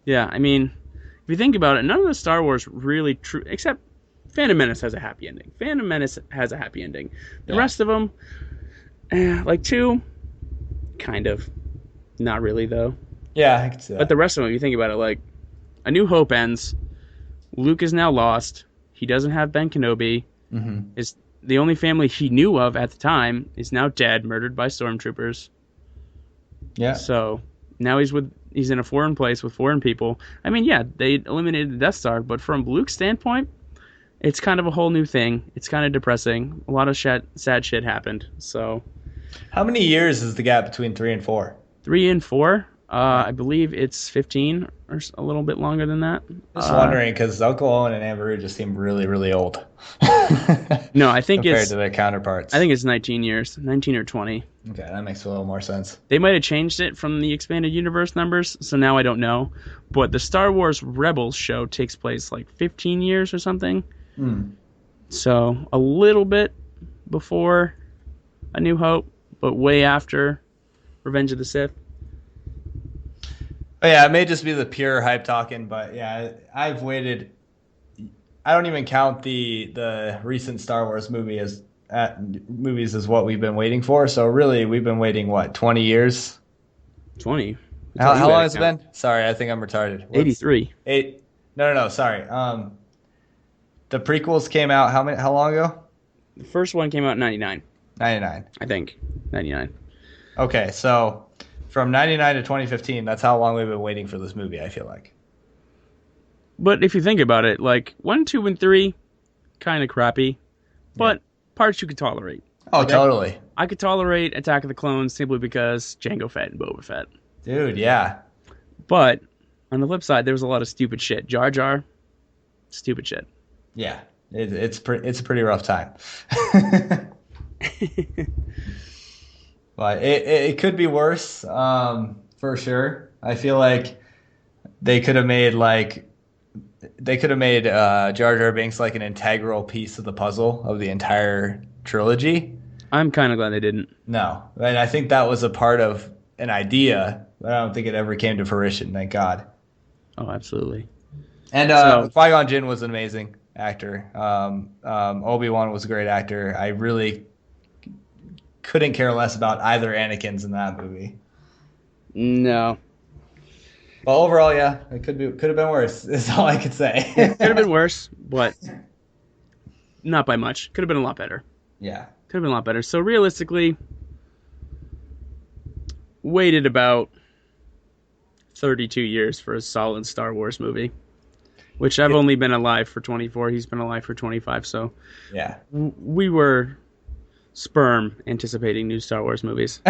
Yeah, I mean, if you think about it, none of the Star Wars really true, except Phantom Menace has a happy ending. Phantom Menace has a happy ending. The rest of them, like 2, kind of, not really though. Yeah, I can see that. But the rest of them, if you think about it, like A New Hope ends. Luke is now lost. He doesn't have Ben Kenobi. Is the only family he knew of at the time is now dead, murdered by stormtroopers. Yeah. So now he's in a foreign place with foreign people. I mean, yeah, they eliminated the Death Star, but from Luke's standpoint, it's kind of a whole new thing. It's kind of depressing. A lot of sad shit happened. So, how many years is the gap between 3 and 4? 3 and 4. I believe it's 15 or a little bit longer than that. Just wondering, because Uncle Owen and Aunt Beru just seem really, really old. No, I think compared to their counterparts. I think it's 19 years, 19 or 20. Okay, that makes a little more sense. They might have changed it from the expanded universe numbers, so now I don't know. But the Star Wars Rebels show takes place like 15 years or something. So a little bit before A New Hope, but way after Revenge of the Sith. Oh, yeah, it may just be the pure hype talking, but yeah, I've waited. I don't even count the recent Star Wars movies as what we've been waiting for. So really, we've been waiting, what, 20 years? 20? That's how you how long had it has it count. been? Sorry, I think I'm retarded. 83. Eight? No. Sorry. The prequels came out how long ago? The first one came out in 99, 99. I think. 99. Okay, so from 99 to 2015, that's how long we've been waiting for this movie, I feel like. But if you think about it, like 1, 2, and 3, kind of crappy, but parts you could tolerate. Oh, Like, totally. I could tolerate Attack of the Clones simply because Jango Fett and Boba Fett. Dude, yeah. But on the flip side, there was a lot of stupid shit. Jar Jar, stupid shit. Yeah. It's a pretty rough time. But it could be worse, for sure. I feel like they could have made Jar Jar Binks like an integral piece of the puzzle of the entire trilogy. I'm kind of glad they didn't. No, and I think that was a part of an idea, but I don't think it ever came to fruition. Thank God. Oh, absolutely. And So- Qui-Gon Jinn was an amazing actor. Obi-Wan was a great actor. I really couldn't care less about either Anakin's in that movie. No. Well, overall, yeah, it could have been worse. Is all I could say. Could have been worse, but not by much. Could have been a lot better. Yeah. Could have been a lot better. So realistically, waited about 32 years for a solid Star Wars movie, which I've only been alive for 24. He's been alive for 25. So Yeah. we were sperm anticipating new Star Wars movies.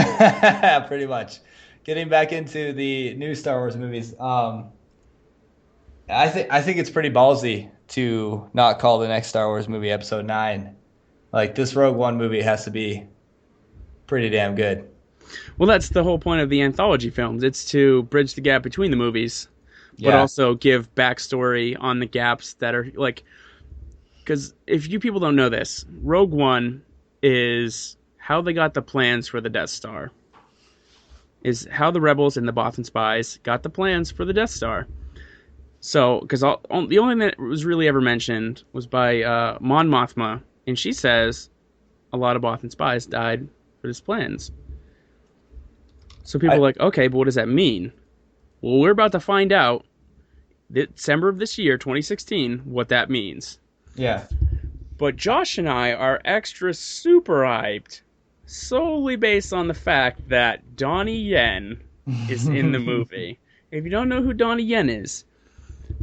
Pretty much. Getting back into the new Star Wars movies, I think it's pretty ballsy to not call the next Star Wars movie Episode 9. Like, this Rogue One movie has to be pretty damn good. Well, that's the whole point of the anthology films. It's to bridge the gap between the movies, but Yeah. also give backstory on the gaps that are like. Because if you people don't know this, Rogue One is how they got the plans for the Death Star. Is how the rebels and the Bothan spies got the plans for the Death Star. So, because the only thing that was really ever mentioned was by Mon Mothma, and she says a lot of Bothan spies died for his plans. So people are like, okay, but what does that mean? Well, we're about to find out December of this year, 2016, what that means. Yeah. But Josh and I are extra super hyped solely based on the fact that Donnie Yen is in the movie. If you don't know who Donnie Yen is,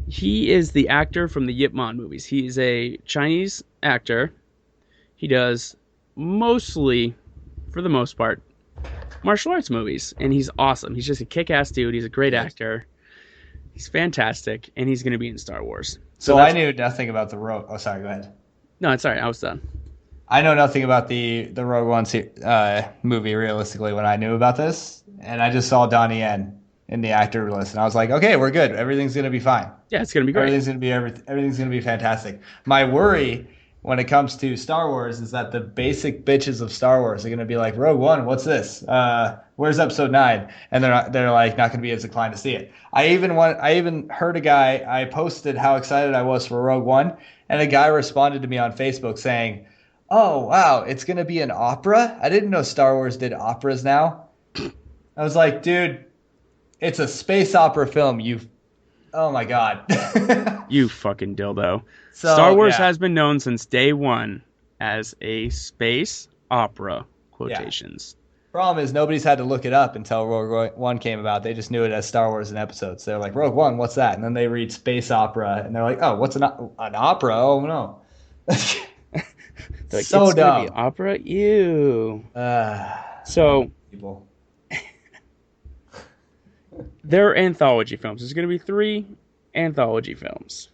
he is the actor from the Yip Man movies. He is a Chinese actor. He does mostly, for the most part, martial arts movies, and he's awesome. He's just a kick-ass dude. He's a great actor. He's fantastic, and he's going to be in Star Wars. So I knew nothing about the Rogue. Oh, sorry. Go ahead. No, it's all right. I was done. I know nothing about the Rogue One movie realistically when I knew about this, and I just saw Donnie Yen in the actor list, and I was like, okay, we're good. Everything's gonna be fine. Yeah, it's going to be great. Everything's gonna be fantastic. My worry when it comes to Star Wars is that the basic bitches of Star Wars are gonna be like, Rogue One, what's this? Where's Episode 9? And they're like not gonna be as inclined to see it. I even heard a guy. I posted how excited I was for Rogue One, and a guy responded to me on Facebook saying, "Oh wow, it's gonna be an opera? I didn't know Star Wars did operas now." I was like, dude, it's a space opera film. Oh my god. You fucking dildo. So, Star Wars yeah. has been known since day one as a space opera, quotations. Problem is nobody's had to look it up until Rogue One came about. They just knew it as Star Wars in episodes. They're like, Rogue One, what's that? And then they read space opera, and they're like, oh, what's an opera? Oh no. Like, So it's dumb. gonna be opera? Ew. So People. they're anthology films. There's going to be 3 anthology films.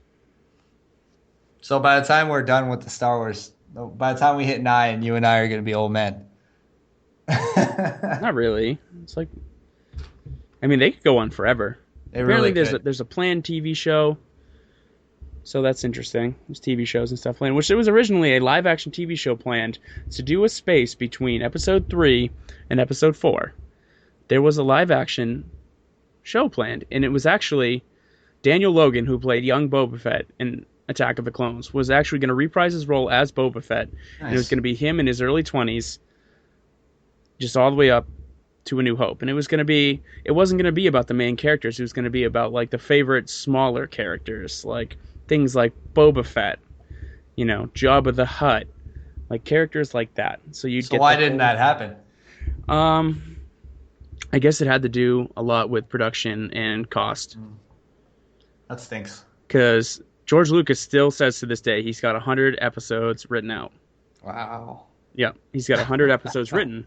So by the time we're done with the Star Wars, by the time we hit 9, you and I are going to be old men. Not really. It's like, I mean, they could go on forever. They Apparently, really could. there's a planned TV show. So that's interesting. There's TV shows and stuff planned, which there was originally a live action TV show planned to do a space between episode 3 and episode 4. There was a live action show planned, and it was actually Daniel Logan, who played young Boba Fett in Attack of the Clones, was actually going to reprise his role as Boba Fett. Nice. And it was going to be him in his early 20s, just all the way up to A New Hope, and it wasn't going to be about the main characters. It was going to be about like the favorite smaller characters, like things like Boba Fett, Jabba the Hutt, like characters like that. So you'd So get why didn't that happen? Um, I guess it had to do a lot with production and cost, That stinks. because George Lucas still says to this day he's got 100 episodes written out. Wow. Yeah, he's got 100 episodes written,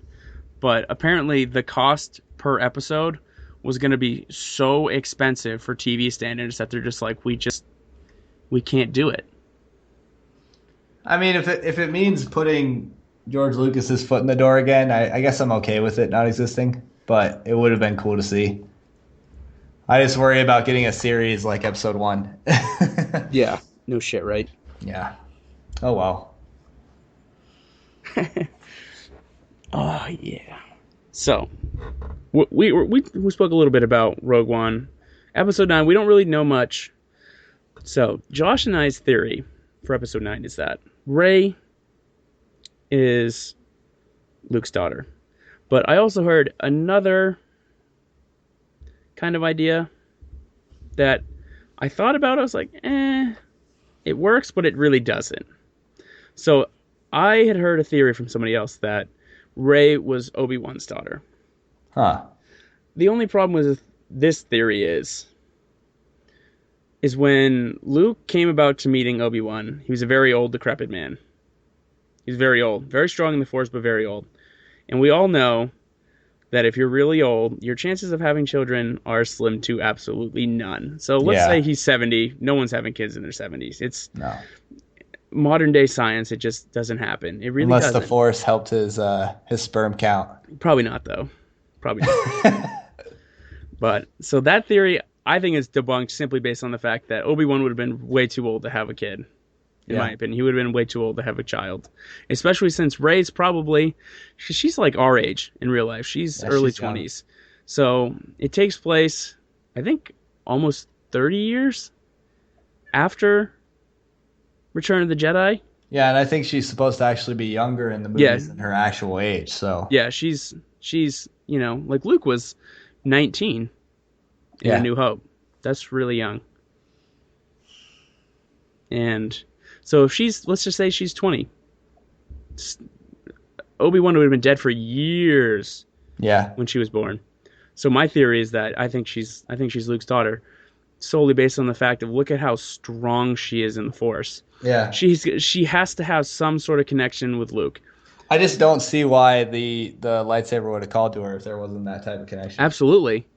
but apparently the cost per episode was going to be so expensive for TV standards that they're just like, we can't do it. I mean, if it means putting George Lucas's foot in the door again, I guess I'm okay with it not existing. But it would have been cool to see. I just worry about getting a series like episode 1. Yeah, no shit, right? Yeah. Oh well. Oh yeah. So we spoke a little bit about Rogue One, episode 9. We don't really know much. So Josh and I's theory for episode 9 is that Rey is Luke's daughter. But I also heard another kind of idea that I thought about. I was like, it works, but it really doesn't. So I had heard a theory from somebody else that Rey was Obi-Wan's daughter. Huh. The only problem with this theory is when Luke came about to meeting Obi-Wan, he was a very old, decrepit man. He's very old, very strong in the Force, but very old. And we all know that if you're really old, your chances of having children are slim to absolutely none. So let's say he's 70. No one's having kids in their 70s. It's modern day science. It just doesn't happen. It really doesn't. Unless the Force helped his sperm count. Probably not, though. Probably not. But so that theory, I think, is debunked simply based on the fact that Obi-Wan would have been way too old to have a kid. In my opinion, he would have been way too old to have a child, especially since Rey's probably, she's like our age in real life. She's early 20s. So it takes place, I think, almost 30 years after Return of the Jedi. Yeah, and I think she's supposed to actually be younger in the movies than her actual age. So yeah, she's like Luke was 19 in A New Hope. That's really young. And so if let's just say she's 20. Obi-Wan would have been dead for years. Yeah. When she was born. So my theory is that I think she's Luke's daughter, solely based on the fact of look at how strong she is in the Force. Yeah. She has to have some sort of connection with Luke. I just don't see why the lightsaber would have called to her if there wasn't that type of connection. Absolutely.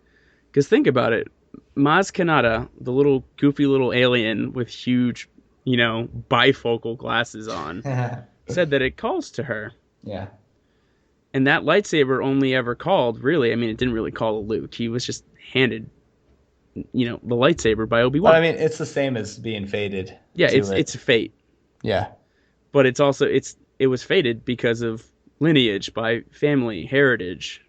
Because think about it. Maz Kanata, the little goofy little alien with huge, bifocal glasses on, said that it calls to her. Yeah. And that lightsaber only ever called, really, I mean, it didn't really call to Luke. He was just handed, the lightsaber by Obi-Wan. But I mean, it's the same as being fated. Yeah, it's a fate. Yeah. But it's also, it was fated because of lineage, by family, heritage.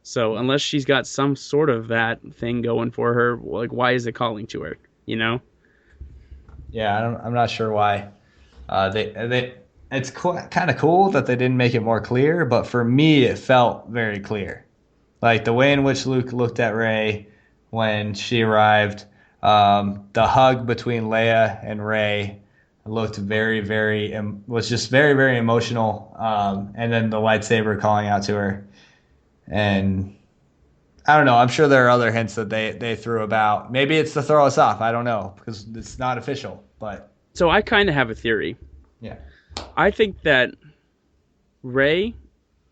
So unless she's got some sort of that thing going for her, like, why is it calling to her, Yeah, I'm not sure why. It's kind of cool that they didn't make it more clear, but for me, it felt very clear. Like the way in which Luke looked at Rey when she arrived, the hug between Leia and Rey looked was just very, very emotional. And then the lightsaber calling out to her. And I don't know. I'm sure there are other hints that they threw about. Maybe it's to throw us off. I don't know because it's not official. But so I kind of have a theory. Yeah. I think that Rey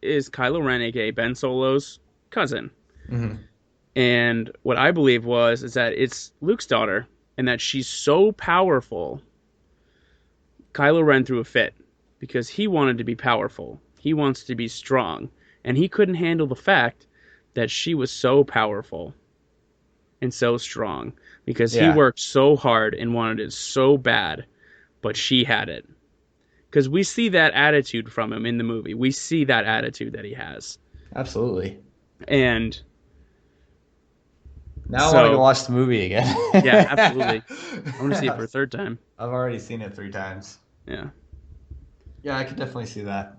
is Kylo Ren, aka Ben Solo's cousin. Mm-hmm. And what I believe is that it's Luke's daughter, and that she's so powerful. Kylo Ren threw a fit because he wanted to be powerful. He wants to be strong, and he couldn't handle the fact that she was so powerful and so strong because he worked so hard and wanted it so bad, but she had it. Because we see that attitude from him in the movie. We see that attitude that he has. Absolutely. And now I want to go watch the movie again. Yeah, absolutely. I want to see it for a third time. I've already seen it 3 times. Yeah. Yeah, I could definitely see that.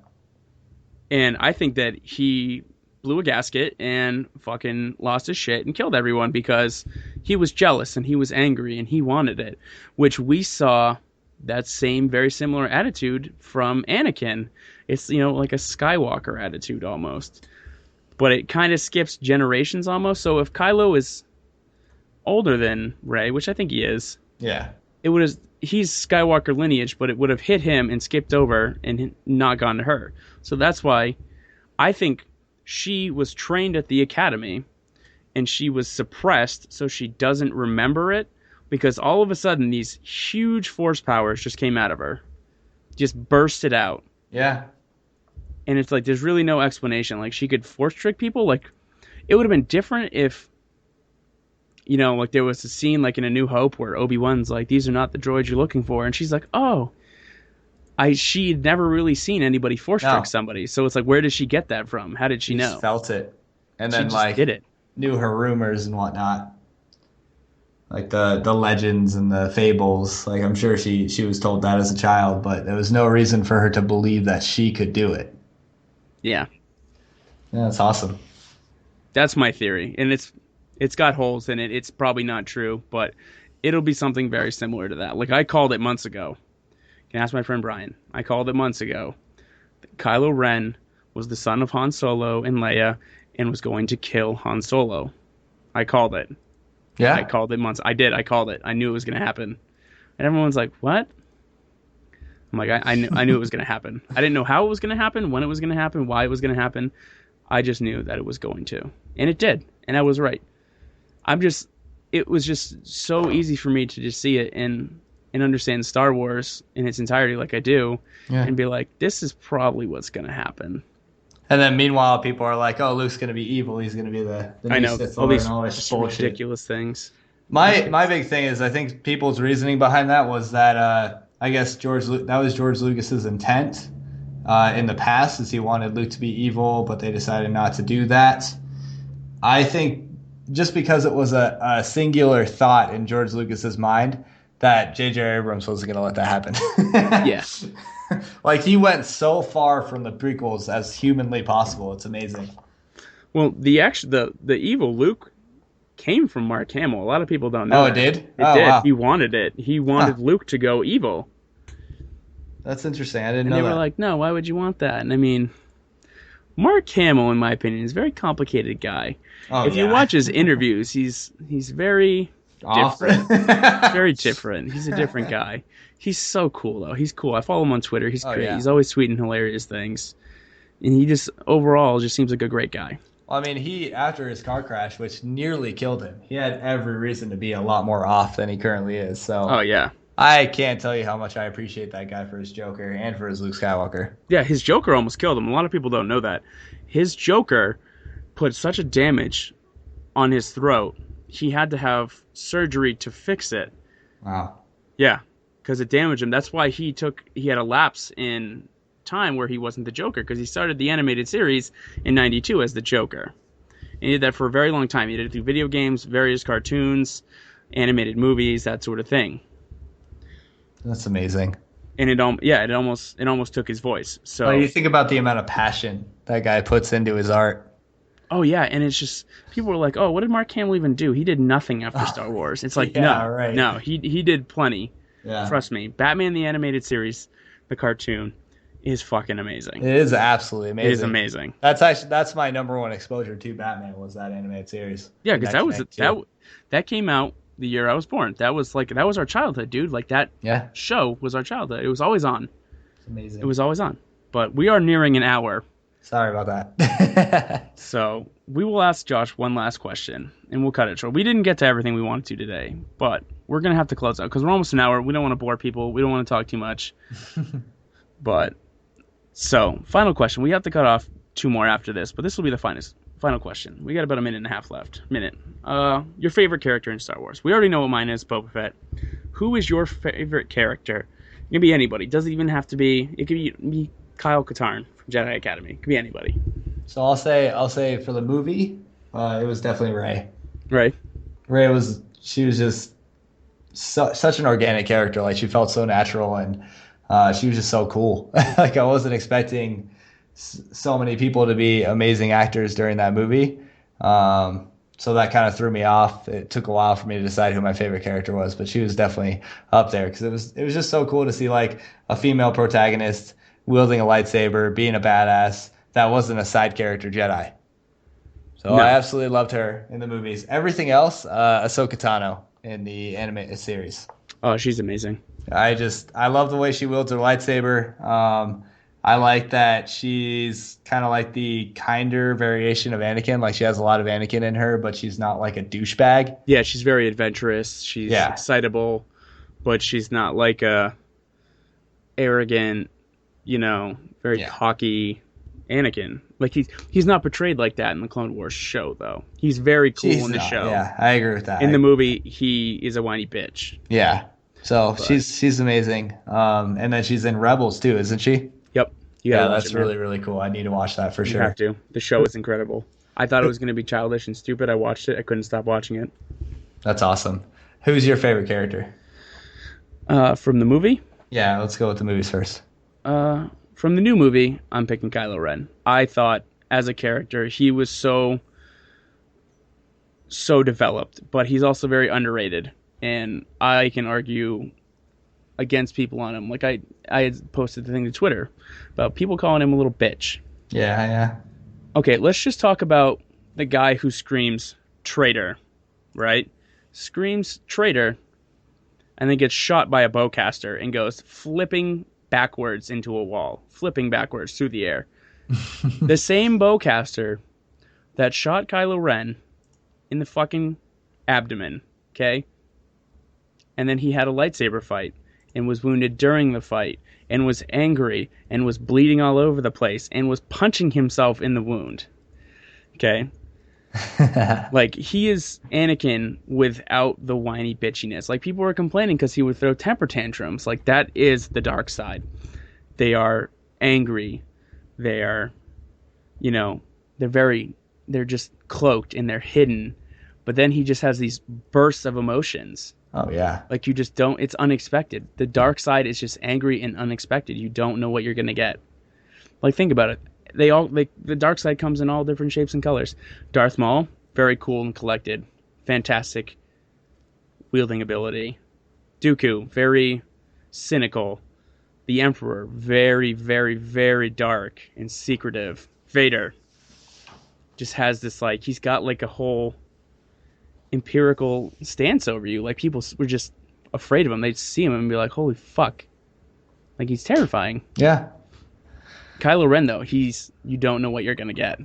And I think that he blew a gasket and fucking lost his shit and killed everyone because he was jealous and he was angry and he wanted it, which we saw that same very similar attitude from Anakin. It's, like a Skywalker attitude almost. But it kind of skips generations almost. So if Kylo is older than Rey, which I think he is, Yeah. he's Skywalker lineage, but it would have hit him and skipped over and not gone to her. So that's why I think she was trained at the academy and she was suppressed so she doesn't remember it, because all of a sudden these huge force powers just came out of her. Just bursted out. Yeah. And it's like there's really no explanation. Like, she could force trick people. Like, it would have been different if, like there was a scene like in A New Hope where Obi-Wan's like, these are not the droids you're looking for. And she's like, oh, she'd never really seen anybody force trick somebody. So it's like, where did she get that from? How did she know? Just felt it. And she then just like did it. Knew her rumors and whatnot. Like the legends and the fables. Like, I'm sure she was told that as a child, but there was no reason for her to believe that she could do it. Yeah. Yeah, that's awesome. That's my theory. And it's got holes in it. It's probably not true, but it'll be something very similar to that. Like, I called it months ago. You can ask my friend Brian. I called it months ago. Kylo Ren was the son of Han Solo and Leia and was going to kill Han Solo. I called it. Yeah. I called it months. I did. I called it. I knew it was going to happen. And everyone's like, what? I'm like, I knew it was going to happen. I didn't know how it was going to happen, when it was going to happen, why it was going to happen. I just knew that it was going to. And it did. And I was right. It was just so easy for me to just see it and understand Star Wars in its entirety like I do, and be like, this is probably what's going to happen. And then meanwhile, people are like, oh, Luke's going to be evil. He's going to be the I new know, Sith all Lord these and all this bullshit. ridiculous things. My big thing is, I think people's reasoning behind that was that I guess that was George Lucas's intent in the past, is he wanted Luke to be evil, but they decided not to do that. I think just because it was a singular thought in George Lucas's mind, that J.J. Abrams wasn't going to let that happen. Yeah. Like, he went so far from the prequels as humanly possible. It's amazing. Well, the evil Luke came from Mark Hamill. A lot of people don't know. Oh, that. it did? It Oh, did. wow. He wanted it. He wanted Luke to go evil. That's interesting. I didn't know And that. they were like, no, why would you want that? And I mean, Mark Hamill, in my opinion, is a very complicated guy. Oh, if you yeah. watch his interviews, he's very different. Very different. He's a different guy. He's so cool, though. He's cool. I follow him on Twitter. He's great. Yeah. He's always tweeting hilarious things. And he just, overall, just seems like a great guy. Well, I mean, he, after his car crash, which nearly killed him, he had every reason to be a lot more off than he currently is. So, Oh, yeah. I can't tell you how much I appreciate that guy for his Joker and for his Luke Skywalker. Yeah, his Joker almost killed him. A lot of people don't know that. His Joker put such a damage on his throat, he had to have surgery to fix it. Wow. Yeah, because it damaged him. That's why he had a lapse in time where he wasn't the Joker, because he started the animated series in '92 as the Joker. And he did that for a very long time. He did it through video games, various cartoons, animated movies, that sort of thing. That's amazing. And it almost took his voice. So Well, you think about the amount of passion that guy puts into his art. Oh yeah, and it's just people were like, "Oh, what did Mark Hamill even do? He did nothing after Star Wars." It's like, no, he did plenty. Yeah. Trust me, Batman the Animated Series, the cartoon, is fucking amazing. It is absolutely amazing. It is amazing. That's my number one exposure to Batman, was that animated series. Yeah, because that came out the year I was born. That was our childhood, dude. Like, that show was our childhood. It was always on. It's amazing. It was always on. But we are nearing an hour. Sorry about that. So we will ask Josh one last question, and we'll cut it short. We didn't get to everything we wanted to today, but we're going to have to close out because we're almost an hour. We don't want to bore people. We don't want to talk too much. But, so, final question. We have to cut off 2 more after this, but this will be the final question. We got about a minute and a half left. Your favorite character in Star Wars. We already know what mine is, Boba Fett. Who is your favorite character? It can be anybody. It doesn't even have to be... It could be Kyle Katarn from Jedi Academy. It could be anybody. So I'll say for the movie, it was definitely Rey. Right. Rey she was just such an organic character. Like, she felt so natural, and she was just so cool. Like, I wasn't expecting so many people to be amazing actors during that movie. So that kind of threw me off. It took a while for me to decide who my favorite character was, but she was definitely up there because it was just so cool to see like a female protagonist wielding a lightsaber, being a badass that wasn't a side character Jedi. So I No. absolutely loved her in the movies. Everything else, Ahsoka Tano in the animated series. Oh, she's amazing. I love the way she wields her lightsaber. I like that she's kind of like the kinder variation of Anakin. Like she has a lot of Anakin in her, but she's not like a douchebag. Yeah, she's very adventurous. She's Yeah. excitable, but she's not like a arrogant, very Yeah. cocky Anakin. Like he's not portrayed like that in the Clone Wars show though. He's very cool She's in the not. show. Yeah, I agree with that. In the movie, he is a whiny bitch. Yeah. So But- she's amazing. And then she's in Rebels too, isn't she? Yep. You Yeah, gotta watch that's it, man. really, really cool. I need to watch that for You sure. have to. The show is incredible. I thought it was going to be childish and stupid. I watched it. I couldn't stop watching it. That's awesome. Who's your favorite character? From the movie, Yeah, let's go with the movies first. from the new movie, I'm picking Kylo Ren. I thought as a character, he was so developed, but he's also very underrated. And I can argue against people on him. Like I had posted the thing to Twitter about people calling him a little bitch. Yeah, yeah. Okay, let's just talk about the guy who screams traitor, right? Screams traitor and then gets shot by a bowcaster and goes flipping backwards into a wall, flipping backwards through the air. The same bowcaster that shot Kylo Ren in the fucking abdomen, okay? And then he had a lightsaber fight and was wounded during the fight and was angry and was bleeding all over the place and was punching himself in the wound. Okay? Like, he is Anakin without the whiny bitchiness. Like, people were complaining because he would throw temper tantrums. Like, that is the dark side. They are angry. They are, they're just cloaked and they're hidden. But then he just has these bursts of emotions. Oh yeah. Like, you just don't, it's unexpected. The dark side is just angry and unexpected. You don't know what you're going to get. Like, think about it. The dark side comes in all different shapes and colors. Darth Maul, very cool and collected. Fantastic wielding ability. Dooku, very cynical. The Emperor, very, very, very dark and secretive. Vader just has this, like, he's got like a whole empirical stance over you. Like, people were just afraid of him. They'd see him and be like, holy fuck. Like, he's terrifying. Yeah. Kylo Ren, though, you don't know what you're going to get.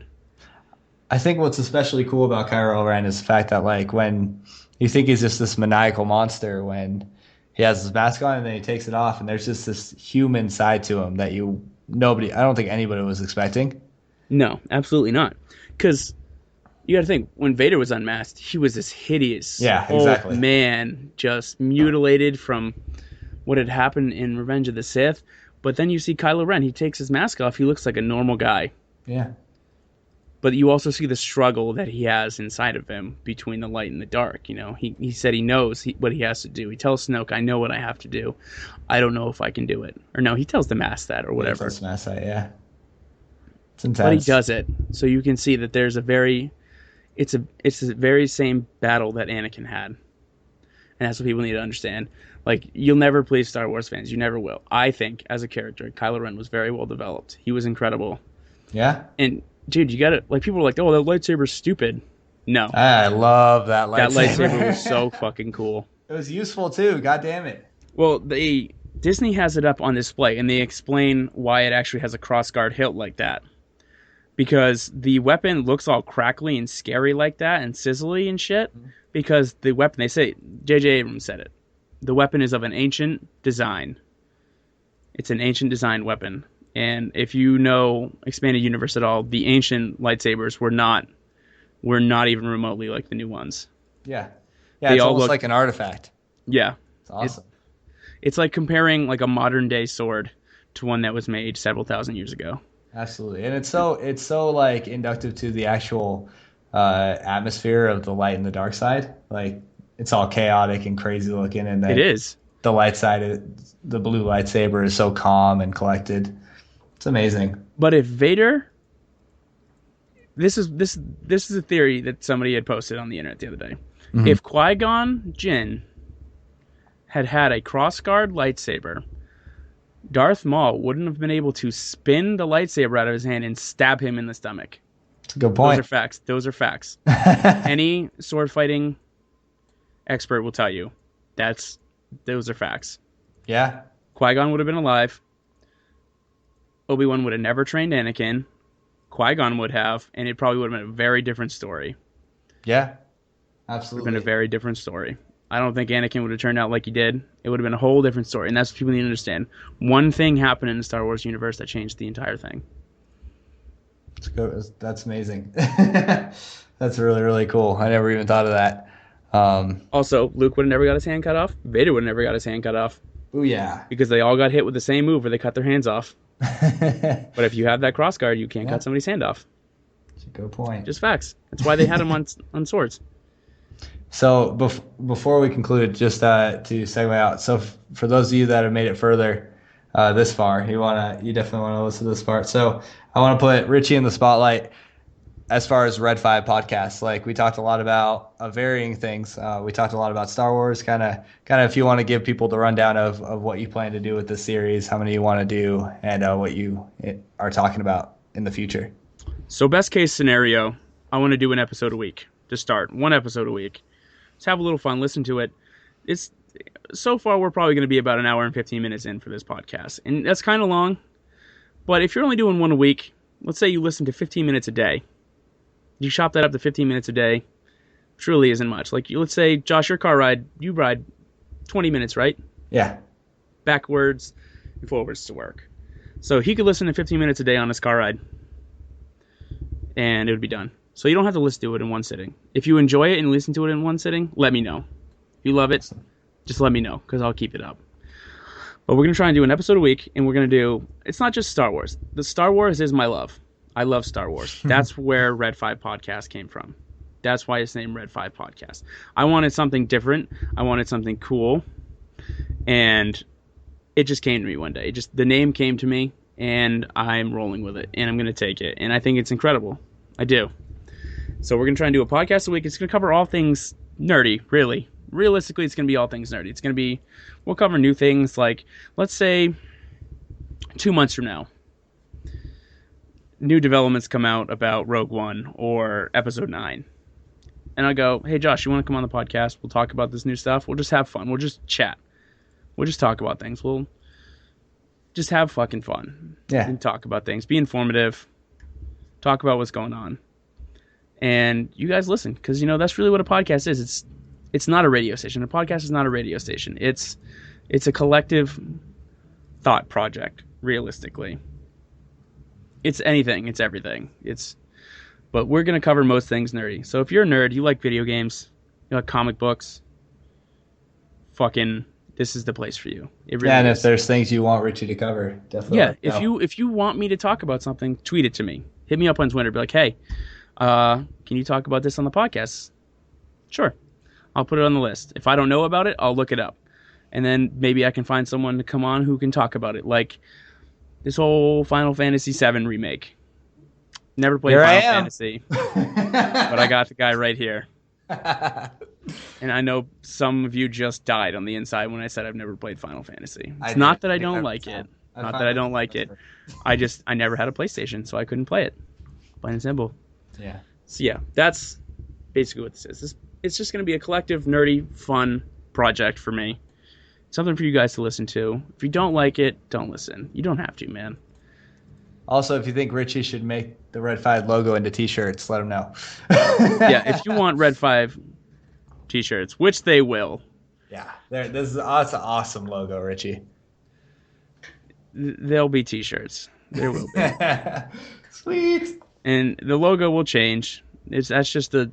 I think what's especially cool about Kylo Ren is the fact that, like, when you think he's just this maniacal monster, when he has his mask on and then he takes it off, and there's just this human side to him that I don't think anybody was expecting. No, absolutely not. Because you got to think, when Vader was unmasked, he was this hideous exactly. old man, just mutilated from what had happened in Revenge of the Sith. But then you see Kylo Ren, he takes his mask off, he looks like a normal guy. Yeah. But you also see the struggle that he has inside of him between the light and the dark. He said he knows what he has to do. He tells Snoke, I know what I have to do. I don't know if I can do it. Or no, he tells the mask that or whatever. He tells the mask that, yeah. It's intense. But he does it. So you can see that there's it's the very same battle that Anakin had. And that's what people need to understand. Like, you'll never please Star Wars fans. You never will. I think, as a character, Kylo Ren was very well developed. He was incredible. Yeah. And, dude, you gotta, like, people were like, oh, that lightsaber's stupid. No. I love that lightsaber. That lightsaber was so fucking cool. It was useful, too. God damn it. Well, Disney has it up on display, and they explain why it actually has a crossguard hilt like that. Because the weapon looks all crackly and scary like that and sizzly and shit. Because the weapon, they say, J.J. Abrams said it. The weapon is of an ancient design. It's an ancient design weapon. And if you know Expanded Universe at all, the ancient lightsabers were not even remotely like the new ones. Yeah. Yeah, They it's all almost look- like an artifact. Yeah. It's awesome. It's like comparing like a modern day sword to one that was made several thousand years ago. Absolutely. And it's so like inductive to the actual atmosphere of the light and the dark side. Like, it's all chaotic and crazy looking, and then It is. the light side, the blue lightsaber is so calm and collected. It's amazing. But if Vader, this is a theory that somebody had posted on the internet the other day. Mm-hmm. If Qui-Gon Jinn had a crossguard lightsaber, Darth Maul wouldn't have been able to spin the lightsaber out of his hand and stab him in the stomach. That's a good point. Those are facts. Any sword fighting expert will tell you those are facts. Yeah. Qui-Gon would have been alive. Obi-Wan would have never trained Anakin. Qui-Gon would have, and it probably would have been a very different story. Yeah, absolutely. It would have been a very different story. I don't think Anakin would have turned out like he did. It would have been a whole different story, and that's what people need to understand. One thing happened in the Star Wars universe that changed the entire thing. That's amazing. That's really, really cool. I never even thought of that. Also, Luke would have never got his hand cut off. Vader would have never got his hand cut off. Oh, yeah. Because they all got hit with the same move where they cut their hands off. But if you have that crossguard, you can't cut somebody's hand off. That's a good point. Just facts. That's why they had them on swords. So before we conclude, just to segue out. So for those of you that have made it further this far, you definitely want to listen to this part. So I want to put Richie in the spotlight as far as Red 5 podcasts. Like, we talked a lot about varying things. We talked a lot about Star Wars. Kind of if you want to give people the rundown of what you plan to do with this series, how many you want to do, and what you are talking about in the future. So best case scenario, I want to do an episode a week to start. One episode a week. Just have a little fun. Listen to it. So far, we're probably going to be about an hour and 15 minutes in for this podcast. And that's kind of long. But if you're only doing one a week, let's say you listen to 15 minutes a day. You chop that up to 15 minutes a day. Truly isn't much. Like, let's say, Josh, your car ride, you ride 20 minutes, right? Yeah. Backwards and forwards to work. So he could listen to 15 minutes a day on his car ride. And it would be done. So you don't have to listen to it in one sitting. If you enjoy it and listen to it in one sitting, let me know. If you love it, just let me know, because I'll keep it up. But we're going to try and do an episode a week, and we're going to do... It's not just Star Wars. The Star Wars is my love. I love Star Wars. That's where Red 5 Podcast came from. That's why it's named Red 5 Podcast. I wanted something different. I wanted something cool. And it just came to me one day. The name came to me, and I'm rolling with it, and I'm going to take it. And I think it's incredible. I do. So we're going to try and do a podcast a week. It's going to cover all things nerdy, really. Realistically, it's going to be all things nerdy. It's going to be, we'll cover new things like, let's say, 2 months from now, new developments come out about Rogue One or Episode 9. And I go, hey, Josh, you want to come on the podcast? We'll talk about this new stuff. We'll just have fun. We'll just chat. We'll just talk about things. We'll just have fucking fun. Yeah. And talk about things. Be informative. Talk about what's going on. And you guys listen, because, that's really what a podcast is. It's not a radio station. A podcast is not a radio station. It's a collective thought project, realistically. It's anything. It's everything. But we're going to cover most things nerdy. So if you're a nerd, you like video games, you like comic books, fucking, this is the place for you. It really and is. If there's things you want Richie to cover, definitely. Yeah, if you want me to talk about something, tweet it to me. Hit me up on Twitter. Be like, hey, can you talk about this on the podcast? Sure. I'll put it on the list. If I don't know about it, I'll look it up. And then maybe I can find someone to come on who can talk about it. Like this whole Final Fantasy VII remake. Never played Final Fantasy. But I got the guy right here. And I know some of you just died on the inside when I said I've never played Final Fantasy. It's not that I don't like it. Not that I don't like it. I never had a PlayStation, so I couldn't play it. Plain and simple. Yeah. So yeah, that's basically what this is. It's just going to be a collective, nerdy, fun project for me. Something for you guys to listen to. If you don't like it, don't listen. You don't have to, man. Also, if you think Richie should make the Red 5 logo into t-shirts, let him know. Yeah, if you want Red 5 t-shirts, which they will. Yeah, that's an awesome logo, Richie. There'll be t-shirts. There will be. Sweet. And the logo will change. That's just the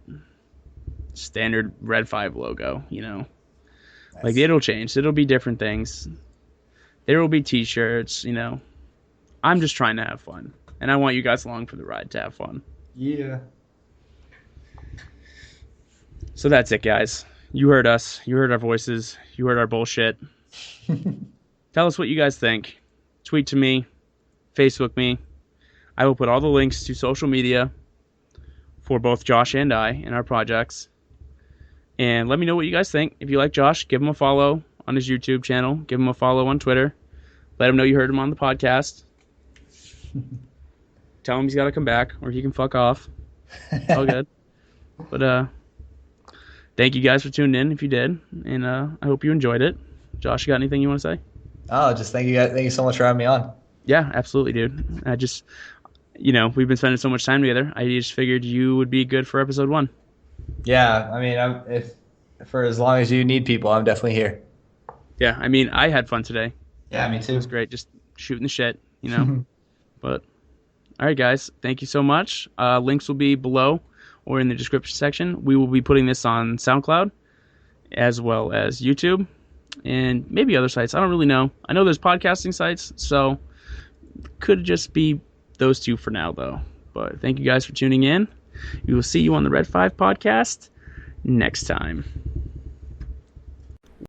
standard Red 5 logo, Nice. Like, it'll change. It'll be different things. There will be t-shirts, I'm just trying to have fun. And I want you guys along for the ride to have fun. Yeah. So that's it, guys. You heard us. You heard our voices. You heard our bullshit. Tell us what you guys think. Tweet to me. Facebook me. I will put all the links to social media for both Josh and I in our projects. And let me know what you guys think. If you like Josh, give him a follow on his YouTube channel. Give him a follow on Twitter. Let him know you heard him on the podcast. Tell him he's got to come back or he can fuck off. It's all good. But thank you guys for tuning in if you did. And I hope you enjoyed it. Josh, you got anything you want to say? Oh, just thank you guys. Thank you so much for having me on. Yeah, absolutely, dude. I just, we've been spending so much time together. I just figured you would be good for episode 1. Yeah, I mean, if for as long as you need people, I'm definitely here. Yeah, I mean, I had fun today. Yeah, me too. It was great, just shooting the shit, But, all right, guys, thank you so much. Links will be below or in the description section. We will be putting this on SoundCloud as well as YouTube and maybe other sites. I don't really know. I know there's podcasting sites, so could just be those 2 for now, though. But thank you guys for tuning in. We will see you on the Red 5 podcast next time.